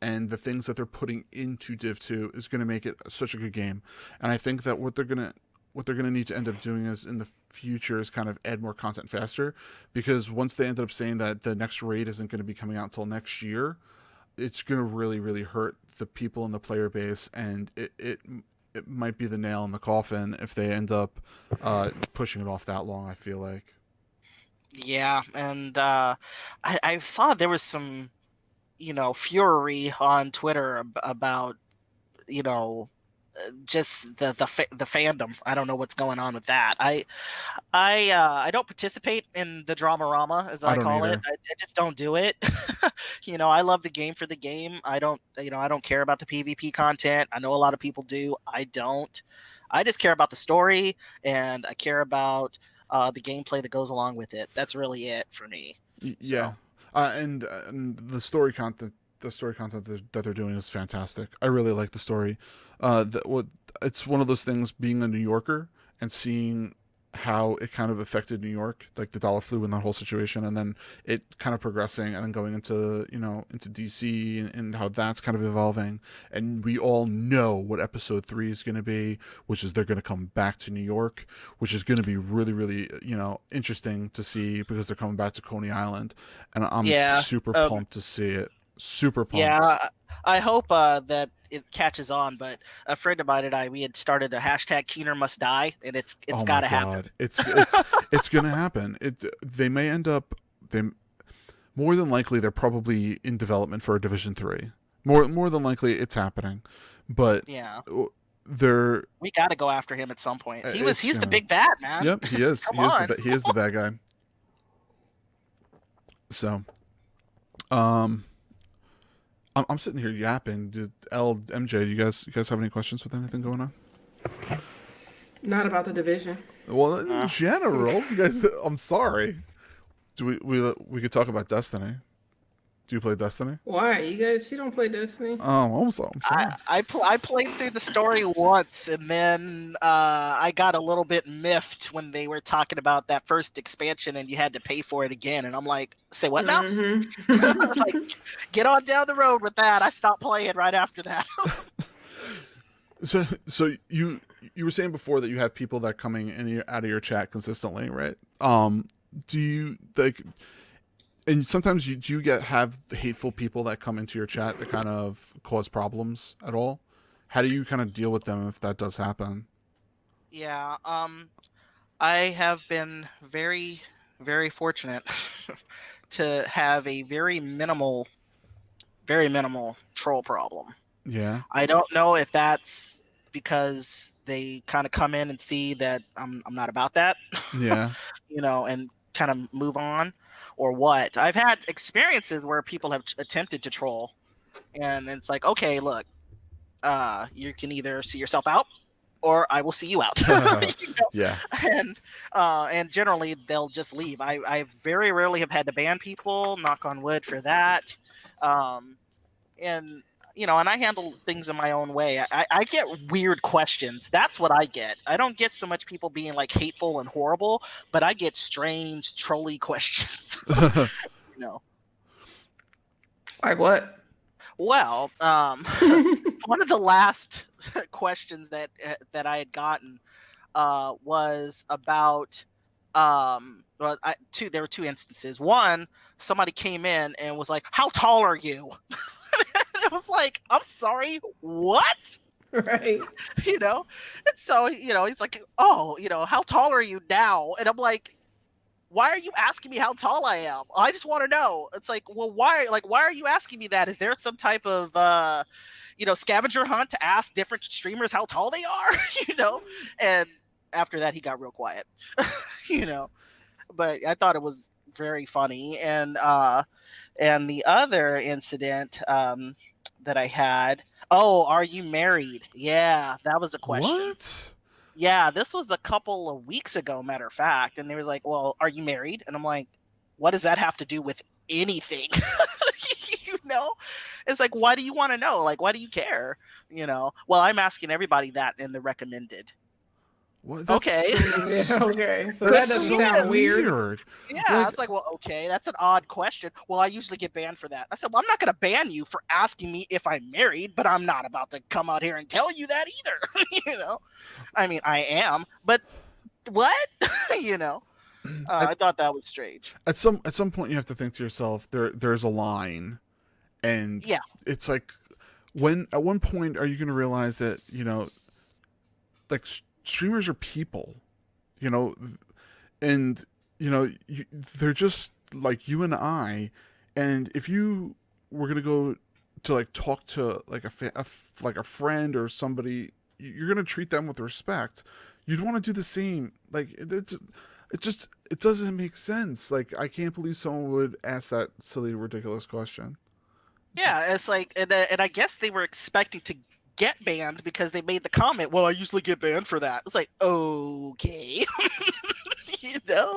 and the things that they're putting into Div 2 is going to make it such a good game. And I think that what they're going to need to end up doing is in the future is kind of add more content faster, because once they ended up saying that the next raid isn't going to be coming out until next year, it's going to really, really hurt the people in the player base, and it might be the nail in the coffin if they end up pushing it off that long, I feel like. Yeah, and I saw there was some fury on Twitter about you know just the fandom. I don't know what's going on with that. I don't participate in the drama as I I don't call it. either. I just don't do it. I love the game for the game. I don't care about the PvP content. I know a lot of people do. I don't. I just care about the story, and I care about the gameplay that goes along with it. That's really it for me. Yeah, So and the story content that they're doing is fantastic. I really like the story. It's one of those things, being a New Yorker and seeing how it kind of affected New York, like the dollar flu and that whole situation, and then it kind of progressing and then going into DC, and how that's kind of evolving. And we all know what episode 3 is going to be, which is they're going to come back to New York, which is going to be really, really interesting to see, because they're coming back to Coney Island, and I'm yeah, super um, pumped to see it. Super yeah. pumped. I hope that it catches on. But a friend of mine and we had started a hashtag Keener must die, and it's Oh got my to happen. god, it's gonna happen. They may end up they more than likely they're probably in development for a Division 3. More than likely it's happening, but Yeah, they're we got to go after him at some point. it's He's the gonna. big bad man. Yep, he is. Come on. He is the bad guy. So, um, I'm sitting here yapping. MJ, do you guys have any questions with anything going on? Not about the division. Well, in general, you guys. I'm sorry. Do we could talk about Destiny? Do you play Destiny? Why? You don't play Destiny? Oh, I'm sorry. I played through the story once, and then I got a little bit miffed when they were talking about that first expansion, and you had to pay for it again. And I'm like, say what now? Mm-hmm. Like, get on down the road with that. I stopped playing right after that. So you were saying before that you have people that are coming in out of your chat consistently, right? Do you like? And sometimes do you have hateful people that come into your chat that kind of cause problems at all? How do you kind of deal with them if that does happen? Yeah, I have been very, very fortunate to have a very minimal troll problem. Yeah. I don't know if that's because they kind of come in and see that I'm not about that, Yeah. and kind of move on, or what. I've had experiences where people have attempted to troll, and it's like, okay, look, you can either see yourself out, or I will see you out. You know? Yeah. And generally they'll just leave. I very rarely have had to ban people, knock on wood for that. And and I handle things in my own way. I get weird questions. That's what I get. I don't get so much people being like hateful and horrible, but I get strange trolly questions. you know. Like what? Well, one of the last questions that I had gotten was about well, there were two instances. One, somebody came in and was like, "How tall are you?" It was like, "I'm sorry, what?" Right. And so he's like, "Oh, how tall are you now?" And I'm like, "Why are you asking me how tall I am? I just want to know." It's like, well, why are you asking me that? Is there some type of scavenger hunt to ask different streamers how tall they are? And after that he got real quiet. But I thought it was very funny. And the other incident that I had, oh, are you married? Yeah, that was a question. What? Yeah, this was a couple of weeks ago, matter of fact. And they was like, "Well, are you married?" And I'm like, "What does that have to do with anything?" It's like, why do you want to know? Like, why do you care? Well, I'm asking everybody that in the recommended. What? Okay. Yeah, okay. So that doesn't sound weird. Yeah, it's like, well, okay, that's an odd question. Well, I usually get banned for that. I said, well, I'm not going to ban you for asking me if I'm married, but I'm not about to come out here and tell you that either. I mean, I am, but what? I thought that was strange. At some point, you have to think to yourself, there's a line, and yeah, it's like, at one point are you going to realize that like streamers are people, and they're just like you and I, and if you were going to go to like talk to like a friend or somebody, you're going to treat them with respect. You'd want to do the same. Like it doesn't make sense. Like, I can't believe someone would ask that silly, ridiculous question. Yeah, it's like, and I guess they were expecting to get banned because they made the comment, "Well, I usually get banned for that." It's like, okay.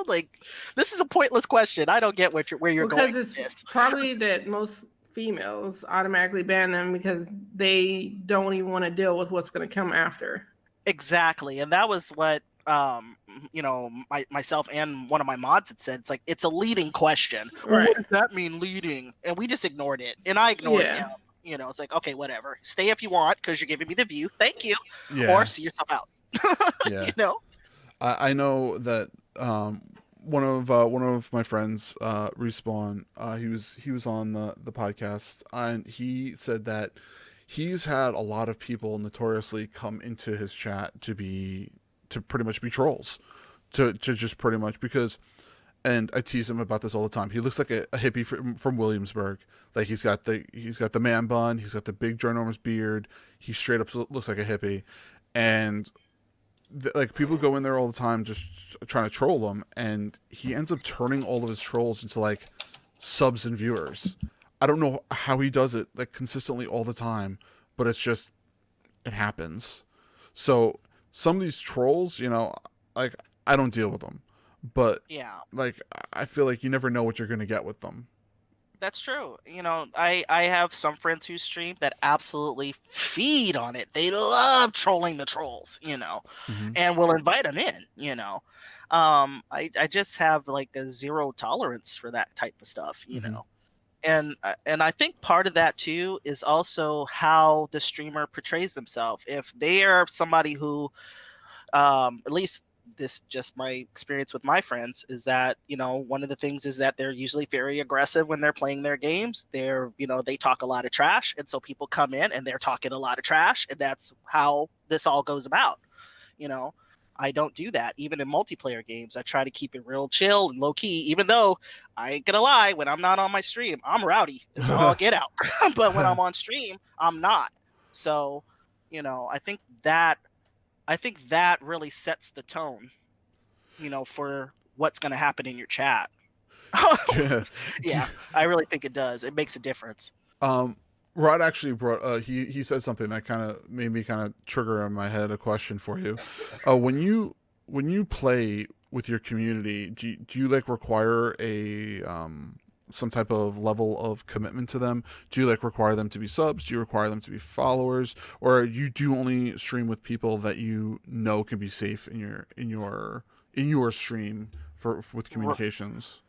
Like, this is a pointless question. I don't get where you're going with this. It's probably that most females automatically ban them because they don't even want to deal with what's going to come after. Exactly. And that was what myself and one of my mods had said. It's like, it's a leading question. Right. Well, what does that mean, leading? And we just ignored it. And I ignored him. It's like, okay, whatever. Stay if you want because you're giving me the view. Thank you. Yeah. Or see yourself out. Yeah. I know that one of my friends, Respawn, he was on the podcast, and he said that he's had a lot of people notoriously come into his chat to pretty much be trolls, to just pretty much, because, and I tease him about this all the time. He looks like a hippie from Williamsburg. Like, he's got the man bun, he's got the big ginormous beard. He straight up looks like a hippie, and like, people go in there all the time just trying to troll him, and he ends up turning all of his trolls into like subs and viewers. I don't know how he does it like consistently all the time, but it happens. So some of these trolls, like, I don't deal with them, but yeah, like, I feel like you never know what you're going to get with them. That's true. I have some friends who stream that absolutely feed on it. They love trolling the trolls, Mm-hmm. and will invite them in, I just have like a zero tolerance for that type of stuff, Mm-hmm. And I think part of that too is also how the streamer portrays themselves. If they are somebody who, at least this just my experience with my friends, is that one of the things is that they're usually very aggressive when they're playing their games. They talk a lot of trash, and so people come in and they're talking a lot of trash, and that's how this all goes about. I don't do that. Even in multiplayer games, I try to keep it real chill and low key, even though I ain't gonna lie, when I'm not on my stream, I'm rowdy as all get out. But when I'm on stream, I'm not. So, I think that really sets the tone, for what's going to happen in your chat. Yeah, I really think it does. It makes a difference. Rod actually brought. He said something that kind of made me kind of trigger in my head a question for you. When you play with your community, do you like require a some type of level of commitment to them? Do you like require them to be subs? Do you require them to be followers, or you do only stream with people that you know can be safe in your stream for with communications?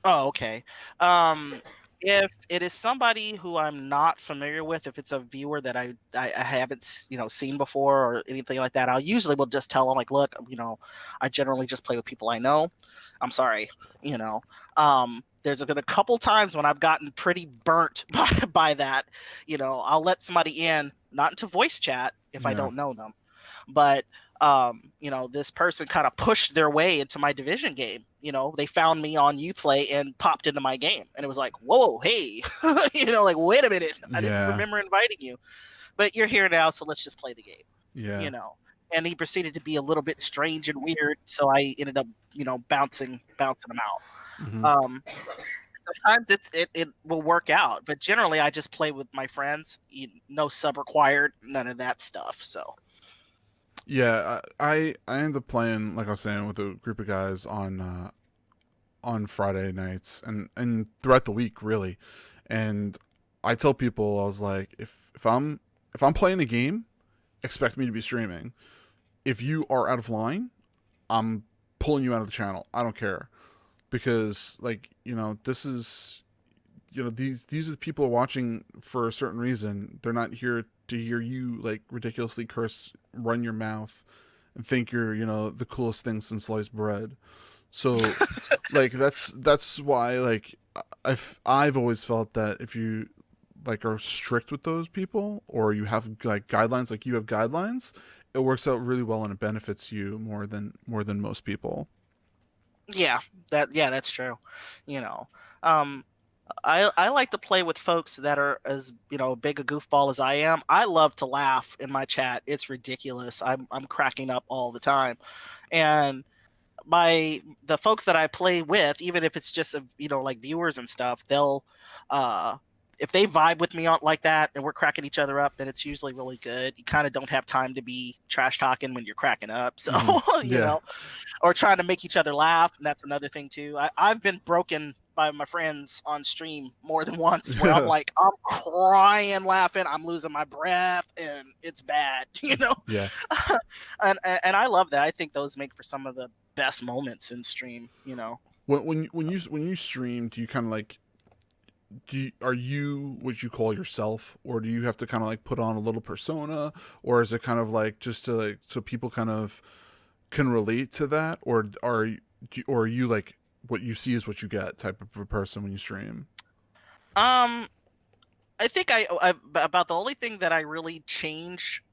Oh, okay. Um, if it is somebody who I'm not familiar with, if it's a viewer that I haven't seen before or anything like that, I'll usually will just tell them like, look, I generally just play with people I know. I'm sorry, you know. There's been a couple times when I've gotten pretty burnt by that. I'll let somebody in, not into voice chat if I Yeah. don't know them, but this person kind of pushed their way into my division game. They found me on Uplay and popped into my game, and it was like, whoa, hey, like, wait a minute, I didn't Yeah. remember inviting you, but you're here now, so let's just play the game. Yeah. And he proceeded to be a little bit strange and weird, so I ended up bouncing him out. Hmm. Sometimes it will work out, but generally I just play with my friends. No sub required, none of that stuff. So Yeah, I ended up playing, like I was saying, with a group of guys on Friday nights and throughout the week really. And I tell people, I was like, if I'm playing a game, expect me to be streaming. If you are out of line, I'm pulling you out of the channel. I don't care, because like this is these are the people watching for a certain reason. They're not here to hear you like ridiculously curse, run your mouth, and think you're the coolest thing since sliced bread. So like that's why like I've always felt that if you like are strict with those people, or you have like guidelines, like you have guidelines, it works out really well and it benefits you more than most people. yeah, that's true. You know, um, I like to play with folks that are as big a goofball as I am. I love to laugh in my chat. It's ridiculous. I'm cracking up all the time, and the folks that I play with, even if it's just like viewers and stuff, they'll if they vibe with me on like that and we're cracking each other up, then it's usually really good. You kind of don't have time to be trash talking when you're cracking up, so Mm-hmm. you Yeah. know, or trying to make each other laugh, and that's another thing too. I've been broken by my friends on stream more than once, where I'm like, I'm crying laughing, I'm losing my breath, and it's bad. Yeah. And I love that. I think those make for some of the best moments in stream. When you stream, do you kind of like are you what you call yourself, or do you have to kind of like put on a little persona, or is it kind of like just to like so people kind of can relate to that, or are you like what you see is what you get type of a person when you stream? Um, I think about the only thing that I really change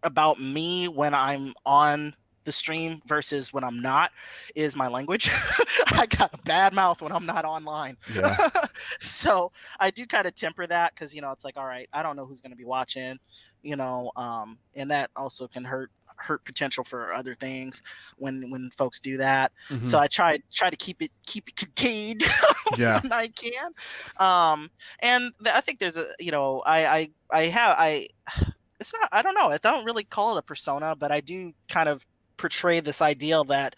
about me when I'm on the stream versus when I'm not is my language. I got a bad mouth when I'm not online. Yeah. So I do kind of temper that, because it's like, all right, I don't know who's going to be watching, and that also can hurt potential for other things when folks do that. Mm-hmm. So I try to keep it contained Yeah. when I can. And I think there's a it's not, I don't know, I don't really call it a persona, but I do kind of portray this ideal that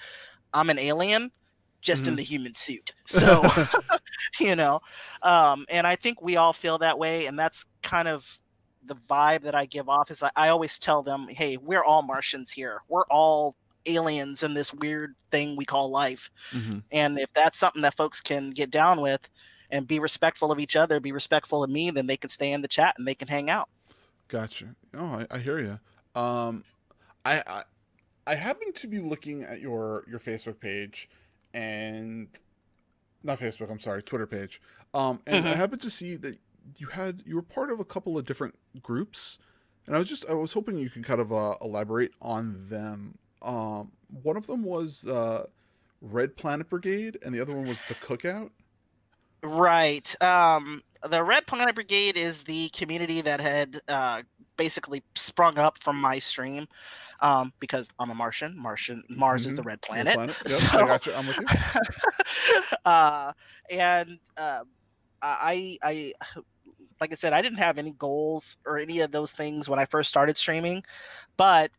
I'm an alien just in the human suit. So and I think we all feel that way, and that's kind of the vibe that I give off. Is I always tell them, hey, we're all Martians here, we're all aliens in this weird thing we call life. Mm-hmm. And if that's something that folks can get down with and be respectful of each other, be respectful of me, then they can stay in the chat and they can hang out. Gotcha. Oh, I hear you. I happen to be looking at your Facebook page, and not Facebook, I'm sorry, Twitter page. And I happened to see that you were part of a couple of different groups, and I was hoping you could kind of elaborate on them. One of them was Red Planet Brigade, and the other one was the Cookout. Right. The Red Planet Brigade is the community that had basically sprung up from my stream, because I'm a Martian. Mars is the red planet. Yep, So, I got you. I'm with you. and I like I said, I didn't have any goals or any of those things when I first started streaming, but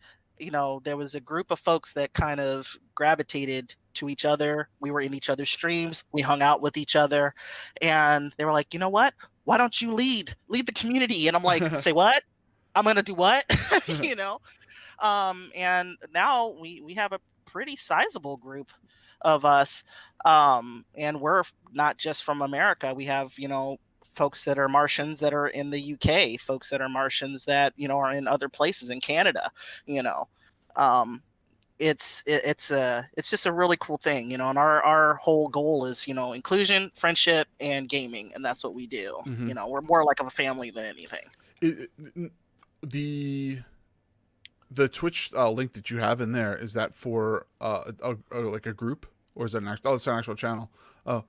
there was a group of folks that kind of gravitated to each other. We were in each other's streams. We hung out with each other, and they were like, you know what? Why don't you lead the community? And I'm like, say what? I'm gonna do what? And now we have a pretty sizable group of us, and we're not just from America. We have folks that are Martians that are in the UK, folks that are Martians that are in other places in Canada. It's just a really cool thing, and our whole goal is inclusion, friendship, and gaming, and that's what we do. Mhm. We're more like a family than anything. The Twitch link that you have in there, is that for like a group, or is that it's an actual channel? Oh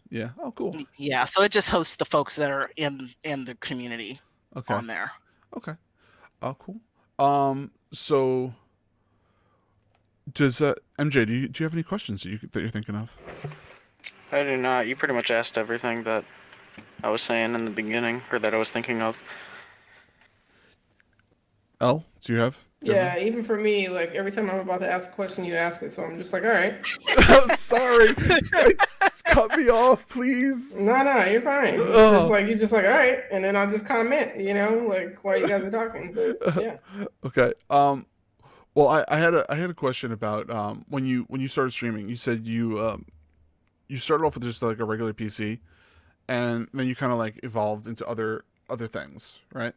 Yeah. Oh, cool. Yeah, so it just hosts the folks that are in the community on there. Okay. Oh, cool. So does MJ, do you have any questions that you're thinking of? I do not. You pretty much asked everything that I was saying in the beginning, or that I was thinking of. Elle, do you have? Yeah, even for me, like every time I'm about to ask a question, you ask it, so I'm just like, all right. I'm sorry. Cut me off, please. No, you're fine. You're just like, all right, and then I'll just comment, like while you guys are talking. But yeah. Okay. Well, I had a question about when you started streaming. You said you started off with just like a regular PC, and then you kind of like evolved into other things, right?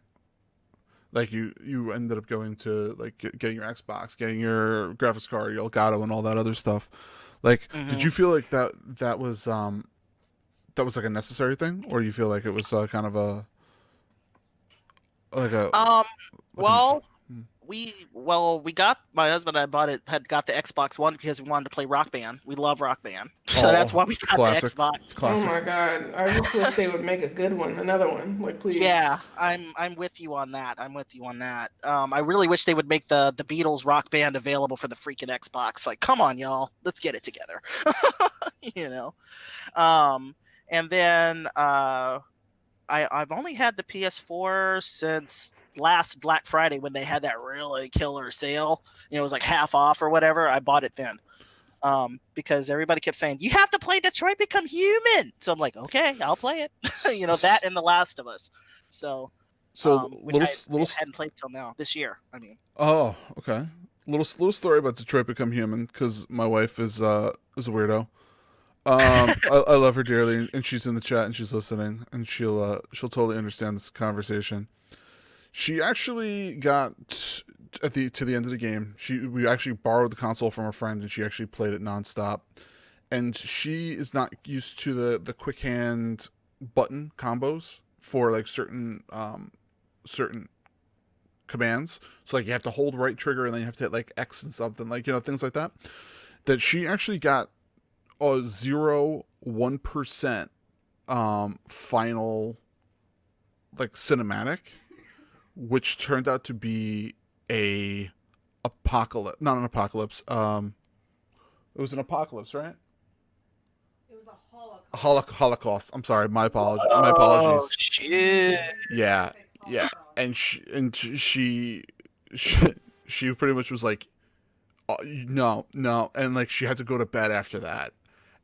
Like you ended up going to like getting your Xbox, getting your graphics card, your Elgato, and all that other stuff. Like, did you feel like that was like a necessary thing, or do you feel like it was kind of a like a well, we got, my husband and I had got the Xbox One because we wanted to play Rock Band. We love Rock Band, so that's why we got classic. the Xbox. Classic. Oh my god, I just wish they would make a good one, another one, like please. Yeah, I'm with you on that. I really wish they would make the Beatles Rock Band available for the freaking Xbox. Like, come on, y'all, let's get it together. And then I've only had the PS4 since last Black Friday when they had that really killer sale. It was like half off or whatever. I bought it then. Because everybody kept saying, you have to play Detroit Become Human. So I'm like, okay, I'll play it. That and The Last of Us. So which I hadn't played till now, this year. I mean. Oh, okay. Little story about Detroit Become Human, because my wife is a weirdo. I love her dearly, and she's in the chat and she's listening, and she'll totally understand this conversation. She actually got to the end of the game. We actually borrowed the console from a friend, and she actually played it nonstop. And she is not used to the quick hand button combos for like certain commands. So like you have to hold right trigger and then you have to hit like X and something, like things like that. That she actually got a 0.1% final like cinematic, which turned out to be not an apocalypse. It was an apocalypse, right? It was a holocaust. Holocaust. I'm sorry. My apologies. Oh shit. Yeah. And she pretty much was like, no, and like she had to go to bed after that.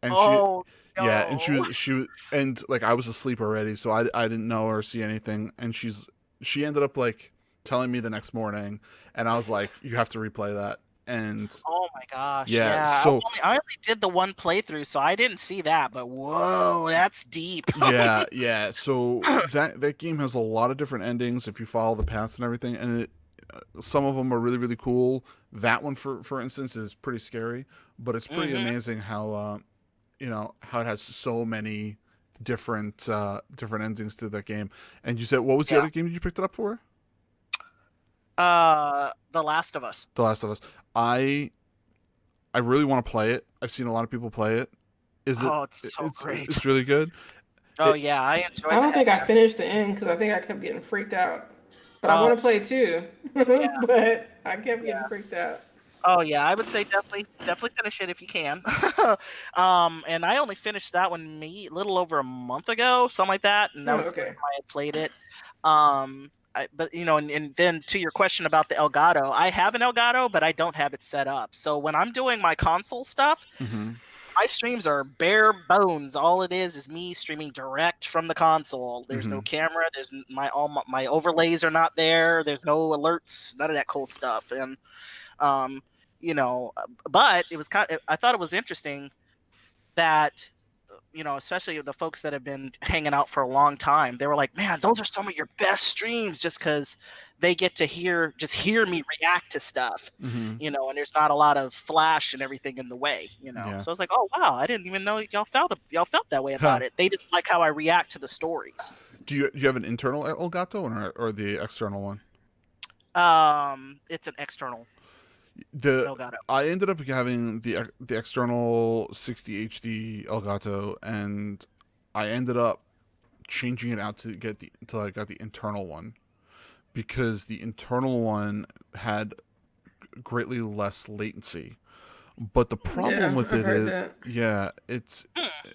And no. Yeah, and she was, and like I was asleep already, so I didn't know or see anything. And she ended up like telling me the next morning, and I was like, you have to replay that. And oh my gosh, yeah. So I only did the one playthrough, so I didn't see that. But whoa, that's deep. yeah. So that game has a lot of different endings if you follow the paths and everything, and some of them are really, really cool. That one, for instance, is pretty scary, but it's pretty amazing how how it has so many different endings to that game. And you said, what was the other game that you picked it up for? The Last of Us. The Last of Us. I really want to play it. I've seen a lot of people play it. It's so great. It's really good. Oh yeah, I enjoyed it. I don't think I finished the end because I think I kept getting freaked out. But I want to play too. But I kept getting freaked out. Oh yeah, I would say definitely finish it if you can. And I only finished that one a little over a month ago, something like that, and that Oh, was the first okay. time I had played it. But and then to your question about the Elgato, I have an Elgato, but I don't have it set up. So when I'm doing my console stuff, Mm-hmm. my streams are bare bones. All it is me streaming direct from the console. There's no Mm-hmm. camera. There's my overlays are not there. There's no alerts. None of that cool stuff. And um, but it was I thought it was interesting that especially the folks that have been hanging out for a long time, they were like, man, those are some of your best streams just because they get to hear me react to stuff, Mm-hmm. and there's not a lot of flash and everything in the way, Yeah. So I was like, oh wow, I didn't even know y'all felt that way Huh. about it. They just like how I react to the stories. Do you have an internal Elgato or the external one? It's an external The Elgato. I ended up having the external 60 HD Elgato, and I ended up changing it out to get until I got the internal one, because the internal one had greatly less latency. But the problem with I've it heard is, that. yeah, it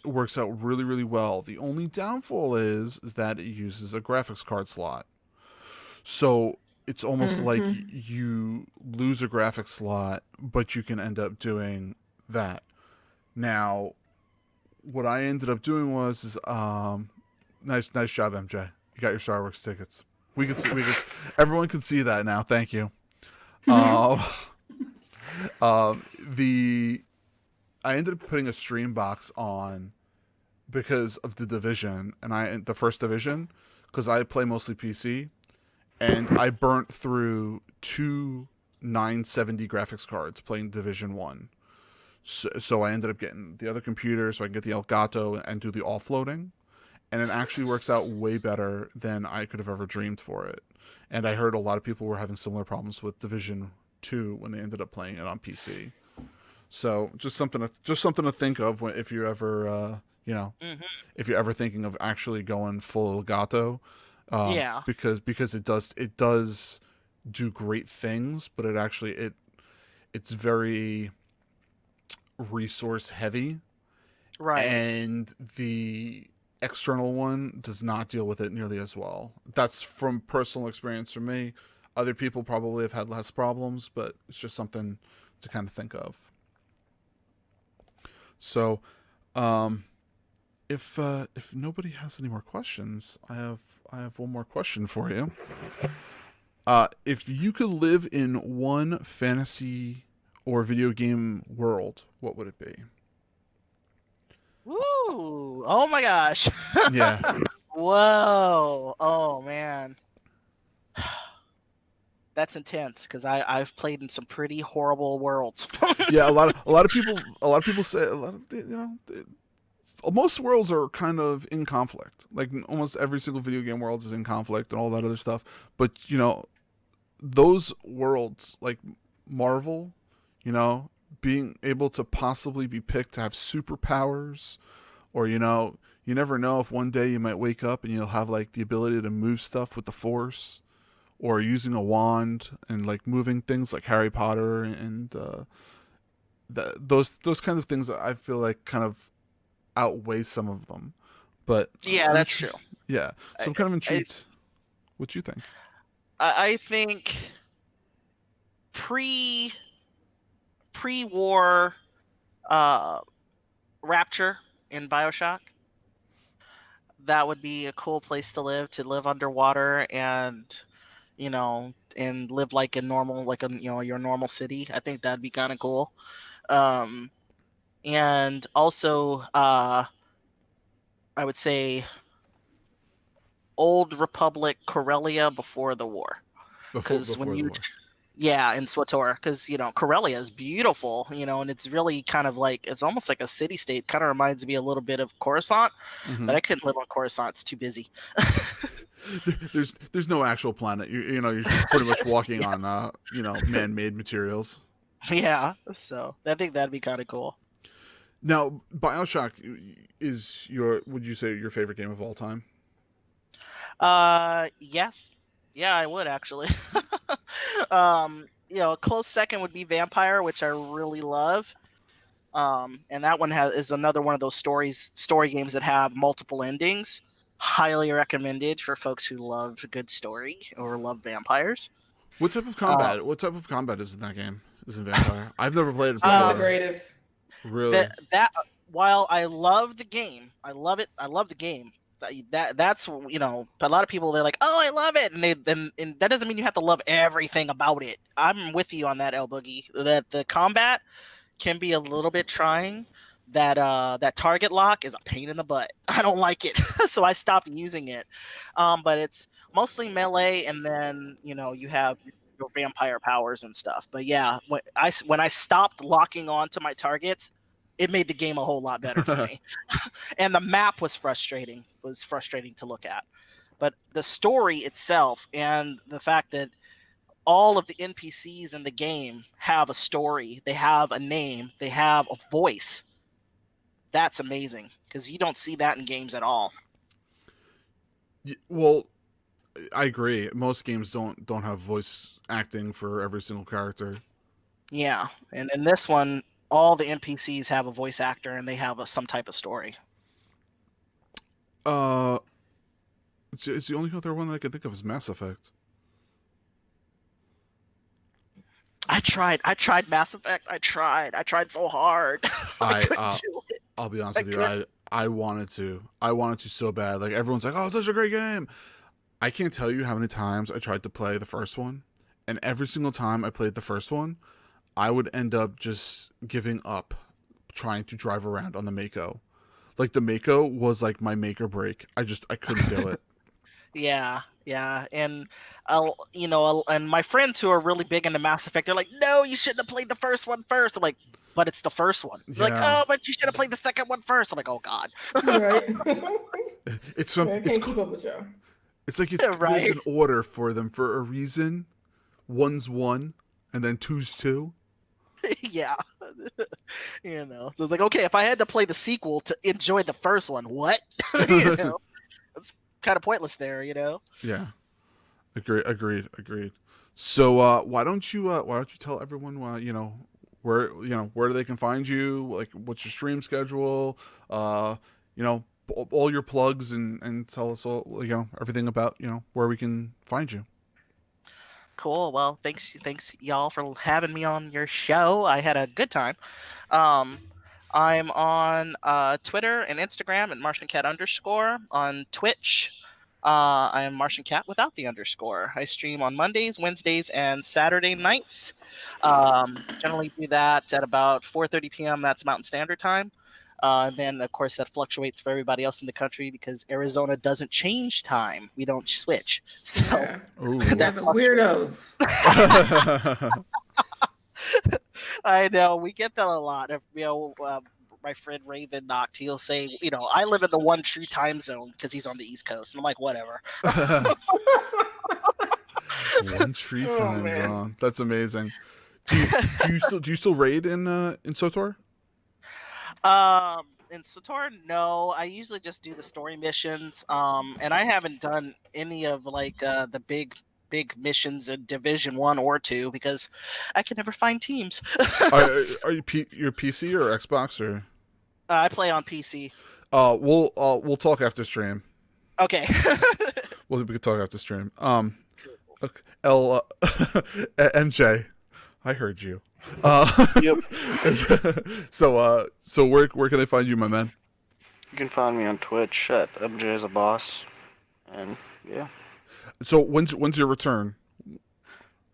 works out really, really well. The only downfall is that it uses a graphics card slot. So it's almost like you lose a graphics slot, but you can end up doing that. Now, what I ended up doing was nice job, MJ. You got your Star Wars tickets. Everyone can see that now. Thank you. The I ended up putting a stream box on because of the Division, and the first Division, because I play mostly PC, and I burnt through two 970 graphics cards playing Division 1. So I ended up getting the other computer so I can get the Elgato and do the offloading. And it actually works out way better than I could have ever dreamed for it. And I heard a lot of people were having similar problems with Division 2 when they ended up playing it on PC. So just something to think of if you're ever if you're ever thinking of actually going full Elgato. Yeah. Because it does do great things, but it's very resource heavy, Right. and the external one does not deal with it nearly as well. That's from personal experience for me. Other people probably have had less problems, but it's just something to kind of think of. So, if nobody has any more questions, I have one more question for you. If you could live in one fantasy or video game world, what would it be? Woo! Oh my gosh. Yeah. Whoa! Oh man. That's intense because I've played in some pretty horrible worlds. Yeah, a lot of people say most worlds are kind of in conflict. Like almost every single video game world is in conflict and all that other stuff. But those worlds like Marvel, being able to possibly be picked to have superpowers, or you never know if one day you might wake up and you'll have like the ability to move stuff with the Force, or using a wand and like moving things like Harry Potter, and those kinds of things I feel like kind of outweigh some of them. But yeah, that's true. Yeah, so I'm kind of intrigued. What you think? I think pre-war Rapture in BioShock. That would be a cool place to live underwater and live like a normal, like your normal city. I think that'd be kind of cool. And also I would say Old Republic Corellia before the war. Because when you yeah, in SWTOR, because Corellia is beautiful, and it's really kind of like, it's almost like a city state. Kind of reminds me a little bit of Coruscant, but I couldn't live on Coruscant; it's too busy. There's no actual planet. You're pretty much walking on man-made materials. Yeah, so I think that'd be kind of cool. Now, BioShock is would you say your favorite game of all time? Yes, yeah, I would actually. a close second would be Vampire, which I really love. And that one is another one of those story games that have multiple endings. Highly recommended for folks who love a good story or love vampires. What type of combat? What type of combat is in that game? Is in Vampire? I've never played it It's the before. greatest. Really? That while I love the game, I love it. I love the game. That's a lot of people, they're like, oh, I love it, and that doesn't mean you have to love everything about it. I'm with you on that, El Boogie. That the combat can be a little bit trying. That target lock is a pain in the butt. I don't like it, so I stopped using it. But it's mostly melee, and then you have your vampire powers and stuff. But yeah, when I stopped locking on to my targets, it made the game a whole lot better for me. And the map was frustrating to look at. But the story itself and the fact that all of the NPCs in the game have a story, they have a name, they have a voice. That's amazing, because you don't see that in games at all. Well, I agree. Most games don't have voice acting for every single character. Yeah, and in this one, all the NPCs have a voice actor and they have some type of story. It's the only other one that I can think of is Mass Effect. I tried Mass Effect. I tried so hard. I couldn't do it. I'll be honest with you. I wanted to so bad. Like, everyone's like, "Oh, it's such a great game." I can't tell you how many times I tried to play the first one, and every single time I played the first one, I would end up just giving up trying to drive around on the Mako. Like, the Mako was like my make or break. I couldn't do it. Yeah, and and my friends who are really big into Mass Effect, they're like, "No, you shouldn't have played the first one first." I'm like, "But it's the first one." They're like, "Oh, but you should have played the second one first." I'm like, "Oh God." Right. It's I can't keep up with y'all. It's like there's an order for them for a reason. One's one, and then two's two. Yeah. So it's like, okay, if I had to play the sequel to enjoy the first one, what? It's kind of pointless there, Yeah. Agreed. So why don't you tell everyone where they can find you, like what's your stream schedule, all your plugs, and tell us all everything about where we can find you. Cool. Well, thanks y'all for having me on your show. I had a good time. I'm on Twitter and Instagram at MartianCat_. On Twitch, I am Martian Cat without the underscore. I stream on Mondays, Wednesdays, and Saturday nights. Generally do that at about 4:30 p.m. That's Mountain Standard Time. And then, of course, that fluctuates for everybody else in the country because Arizona doesn't change time. We don't switch. So that's weirdos. I know. We get that a lot. If my friend Raven Knocked, he'll say, I live in the one true time zone because he's on the East Coast. And I'm like, whatever. One true time zone. That's amazing. Do you still raid in SWTOR? In SWTOR, no. I usually just do the story missions. And I haven't done any of the big missions in Division 1 or 2 because I can never find teams. Are you your PC or Xbox or? I play on PC. We'll talk after stream. Okay. We can talk after stream. Okay. MJ, I heard you. Yep. So where can they find you, my man? You can find me on Twitch at MJ's a Boss, and yeah. So when's your return?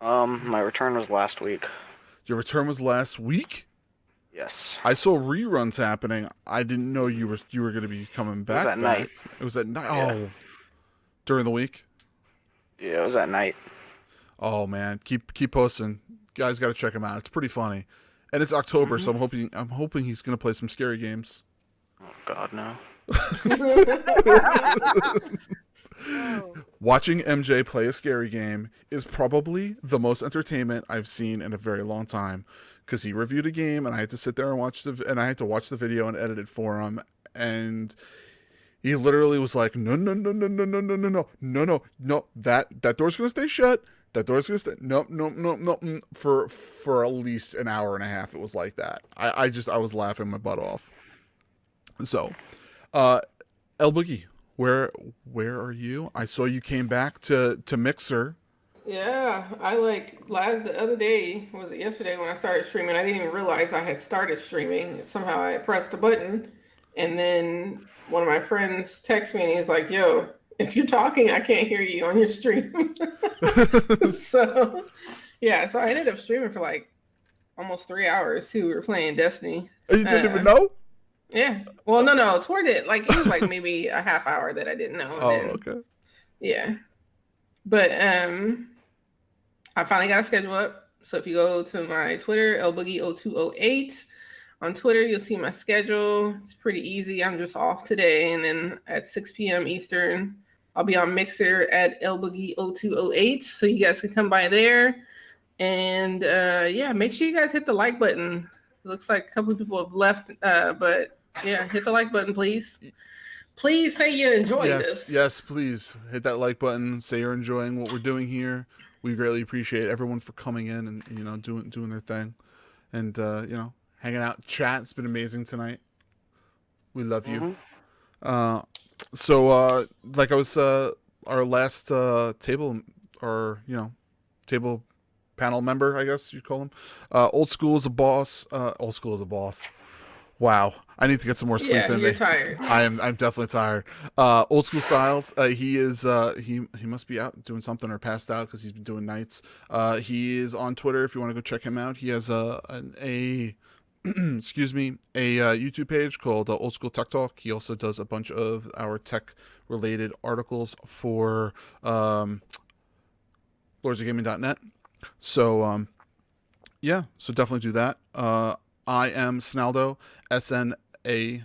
My return was last week. Your return was last week? Yes. I saw reruns happening. I didn't know you were going to be coming back. It was at night. It was at night. Yeah. Oh, during the week. Yeah, it was at night. Oh man, keep posting. Guys, got to check him out. It's pretty funny, and it's October, so I'm hoping he's going to play some scary games. Oh God, no. Watching MJ play a scary game is probably the most entertainment I've seen in a very long time. Because he reviewed a game, and I had to sit there and watch the video and edit it for him, and he literally was like, no, that door's gonna stay shut. That door's gonna stay. Nope. For at least an hour and a half, it was like that. I was laughing my butt off. So, El Boogie, where are you? I saw you came back to Mixer. Yeah, I the other day, was it yesterday when I started streaming? I didn't even realize I had started streaming. Somehow I pressed the button, and then one of my friends texted me and he's like, "Yo, if you're talking, I can't hear you on your stream." So, yeah, so I ended up streaming for like almost 3 hours too. We were playing Destiny. You didn't even know? Yeah. Well, no, toward it, like it was like maybe a half hour that I didn't know. Oh, okay. Yeah. But I finally got a schedule up. So if you go to my Twitter, lboogie0208, on Twitter, you'll see my schedule. It's pretty easy. I'm just off today. And then at 6 p.m. Eastern, I'll be on Mixer at lboogie0208. So you guys can come by there. And yeah, make sure you guys hit the like button. It looks like a couple of people have left. But yeah, hit the like button, please. Please say you enjoy this. Yes, please. Hit that like button. Say you're enjoying what we're doing here. We greatly appreciate everyone for coming in and doing their thing, and hanging out, chat. It's been amazing tonight. We love you. So like I was our last table panel member, I guess you'd call him. Old school is a boss. Old school is a boss. Wow, I need to get some more sleep in. You're tired. I'm definitely tired. Old school styles. He is he must be out doing something or passed out because he's been doing nights. He is on Twitter if you want to go check him out. He has a excuse me, a YouTube page called Old School Tech Talk. He also does a bunch of our tech related articles for lordsofgaming.net. So yeah, so definitely do that. I am Snaldo, SNALYDO.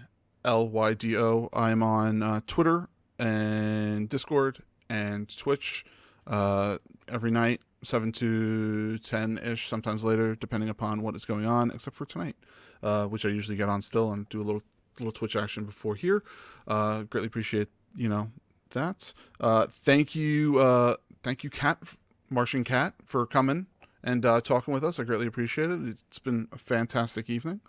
I'm on Twitter and Discord and Twitch every night, 7 to 10-ish, sometimes later, depending upon what is going on, except for tonight, which I usually get on still and do a little Twitch action before here. Greatly appreciate, that. Thank you, Martian Cat, for coming and talking with us. I greatly appreciate it. It's been a fantastic evening.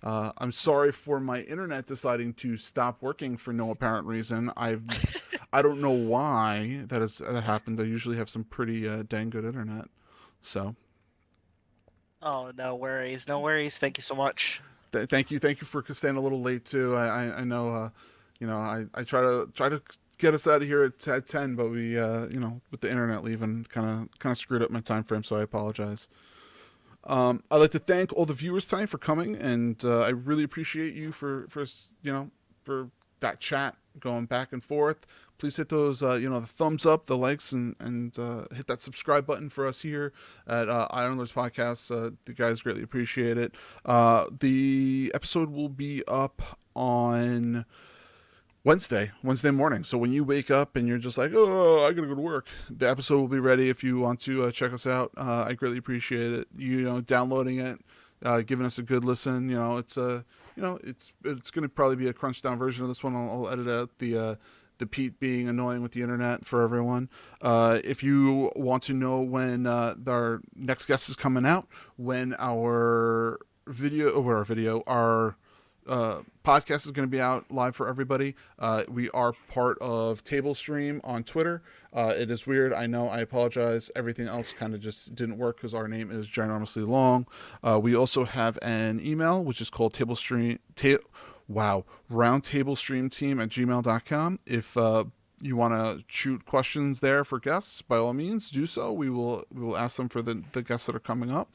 I'm sorry for my internet deciding to stop working for no apparent reason. I don't know why that happened. I usually have some pretty dang good internet. So. Oh, no worries. Thank you so much. Thank you for staying a little late too. I know. I try to get us out of here at 10, but we with the internet leaving kind of screwed up my time frame, so I apologize. I'd like to thank all the viewers tonight for coming, and I really appreciate you for that chat going back and forth. Please hit those the thumbs up, the likes, and hit that subscribe button for us here at Iron Lords Podcast. The guys greatly appreciate it. The episode will be up on Wednesday morning. So when you wake up and you're just like, oh, I gotta go to work, the episode will be ready if you want to check us out. I greatly appreciate it. Downloading it, giving us a good listen. It's gonna probably be a crunch down version of this one. I'll edit out the Pete being annoying with the internet for everyone. If you want to know when our next guest is coming out, when our podcast is going to be out live for everybody. We are part of Table Stream on Twitter. It is weird. I know. I apologize. Everything else kind of just didn't work because our name is ginormously long. We also have an email, which is called roundtablestreamteam@gmail.com. If you want to shoot questions there for guests, by all means, do so. We will ask them for the guests that are coming up.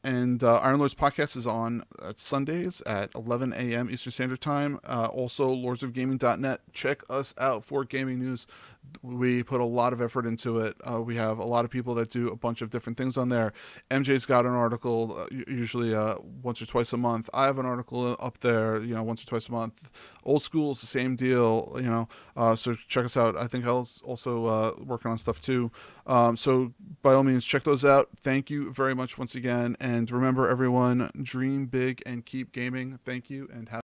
And Iron Lords Podcast is on Sundays at 11 a.m. Eastern Standard Time. Also, lordsofgaming.net. Check us out for gaming news. We put a lot of effort into it. We have a lot of people that do a bunch of different things on there. MJ's got an article usually once or twice a month. I have an article up there, once or twice a month. Old School is the same deal, so check us out. I think I'll also working on stuff too. So by all means, check those out. Thank you very much once again. And remember, everyone, dream big and keep gaming. Thank you, and have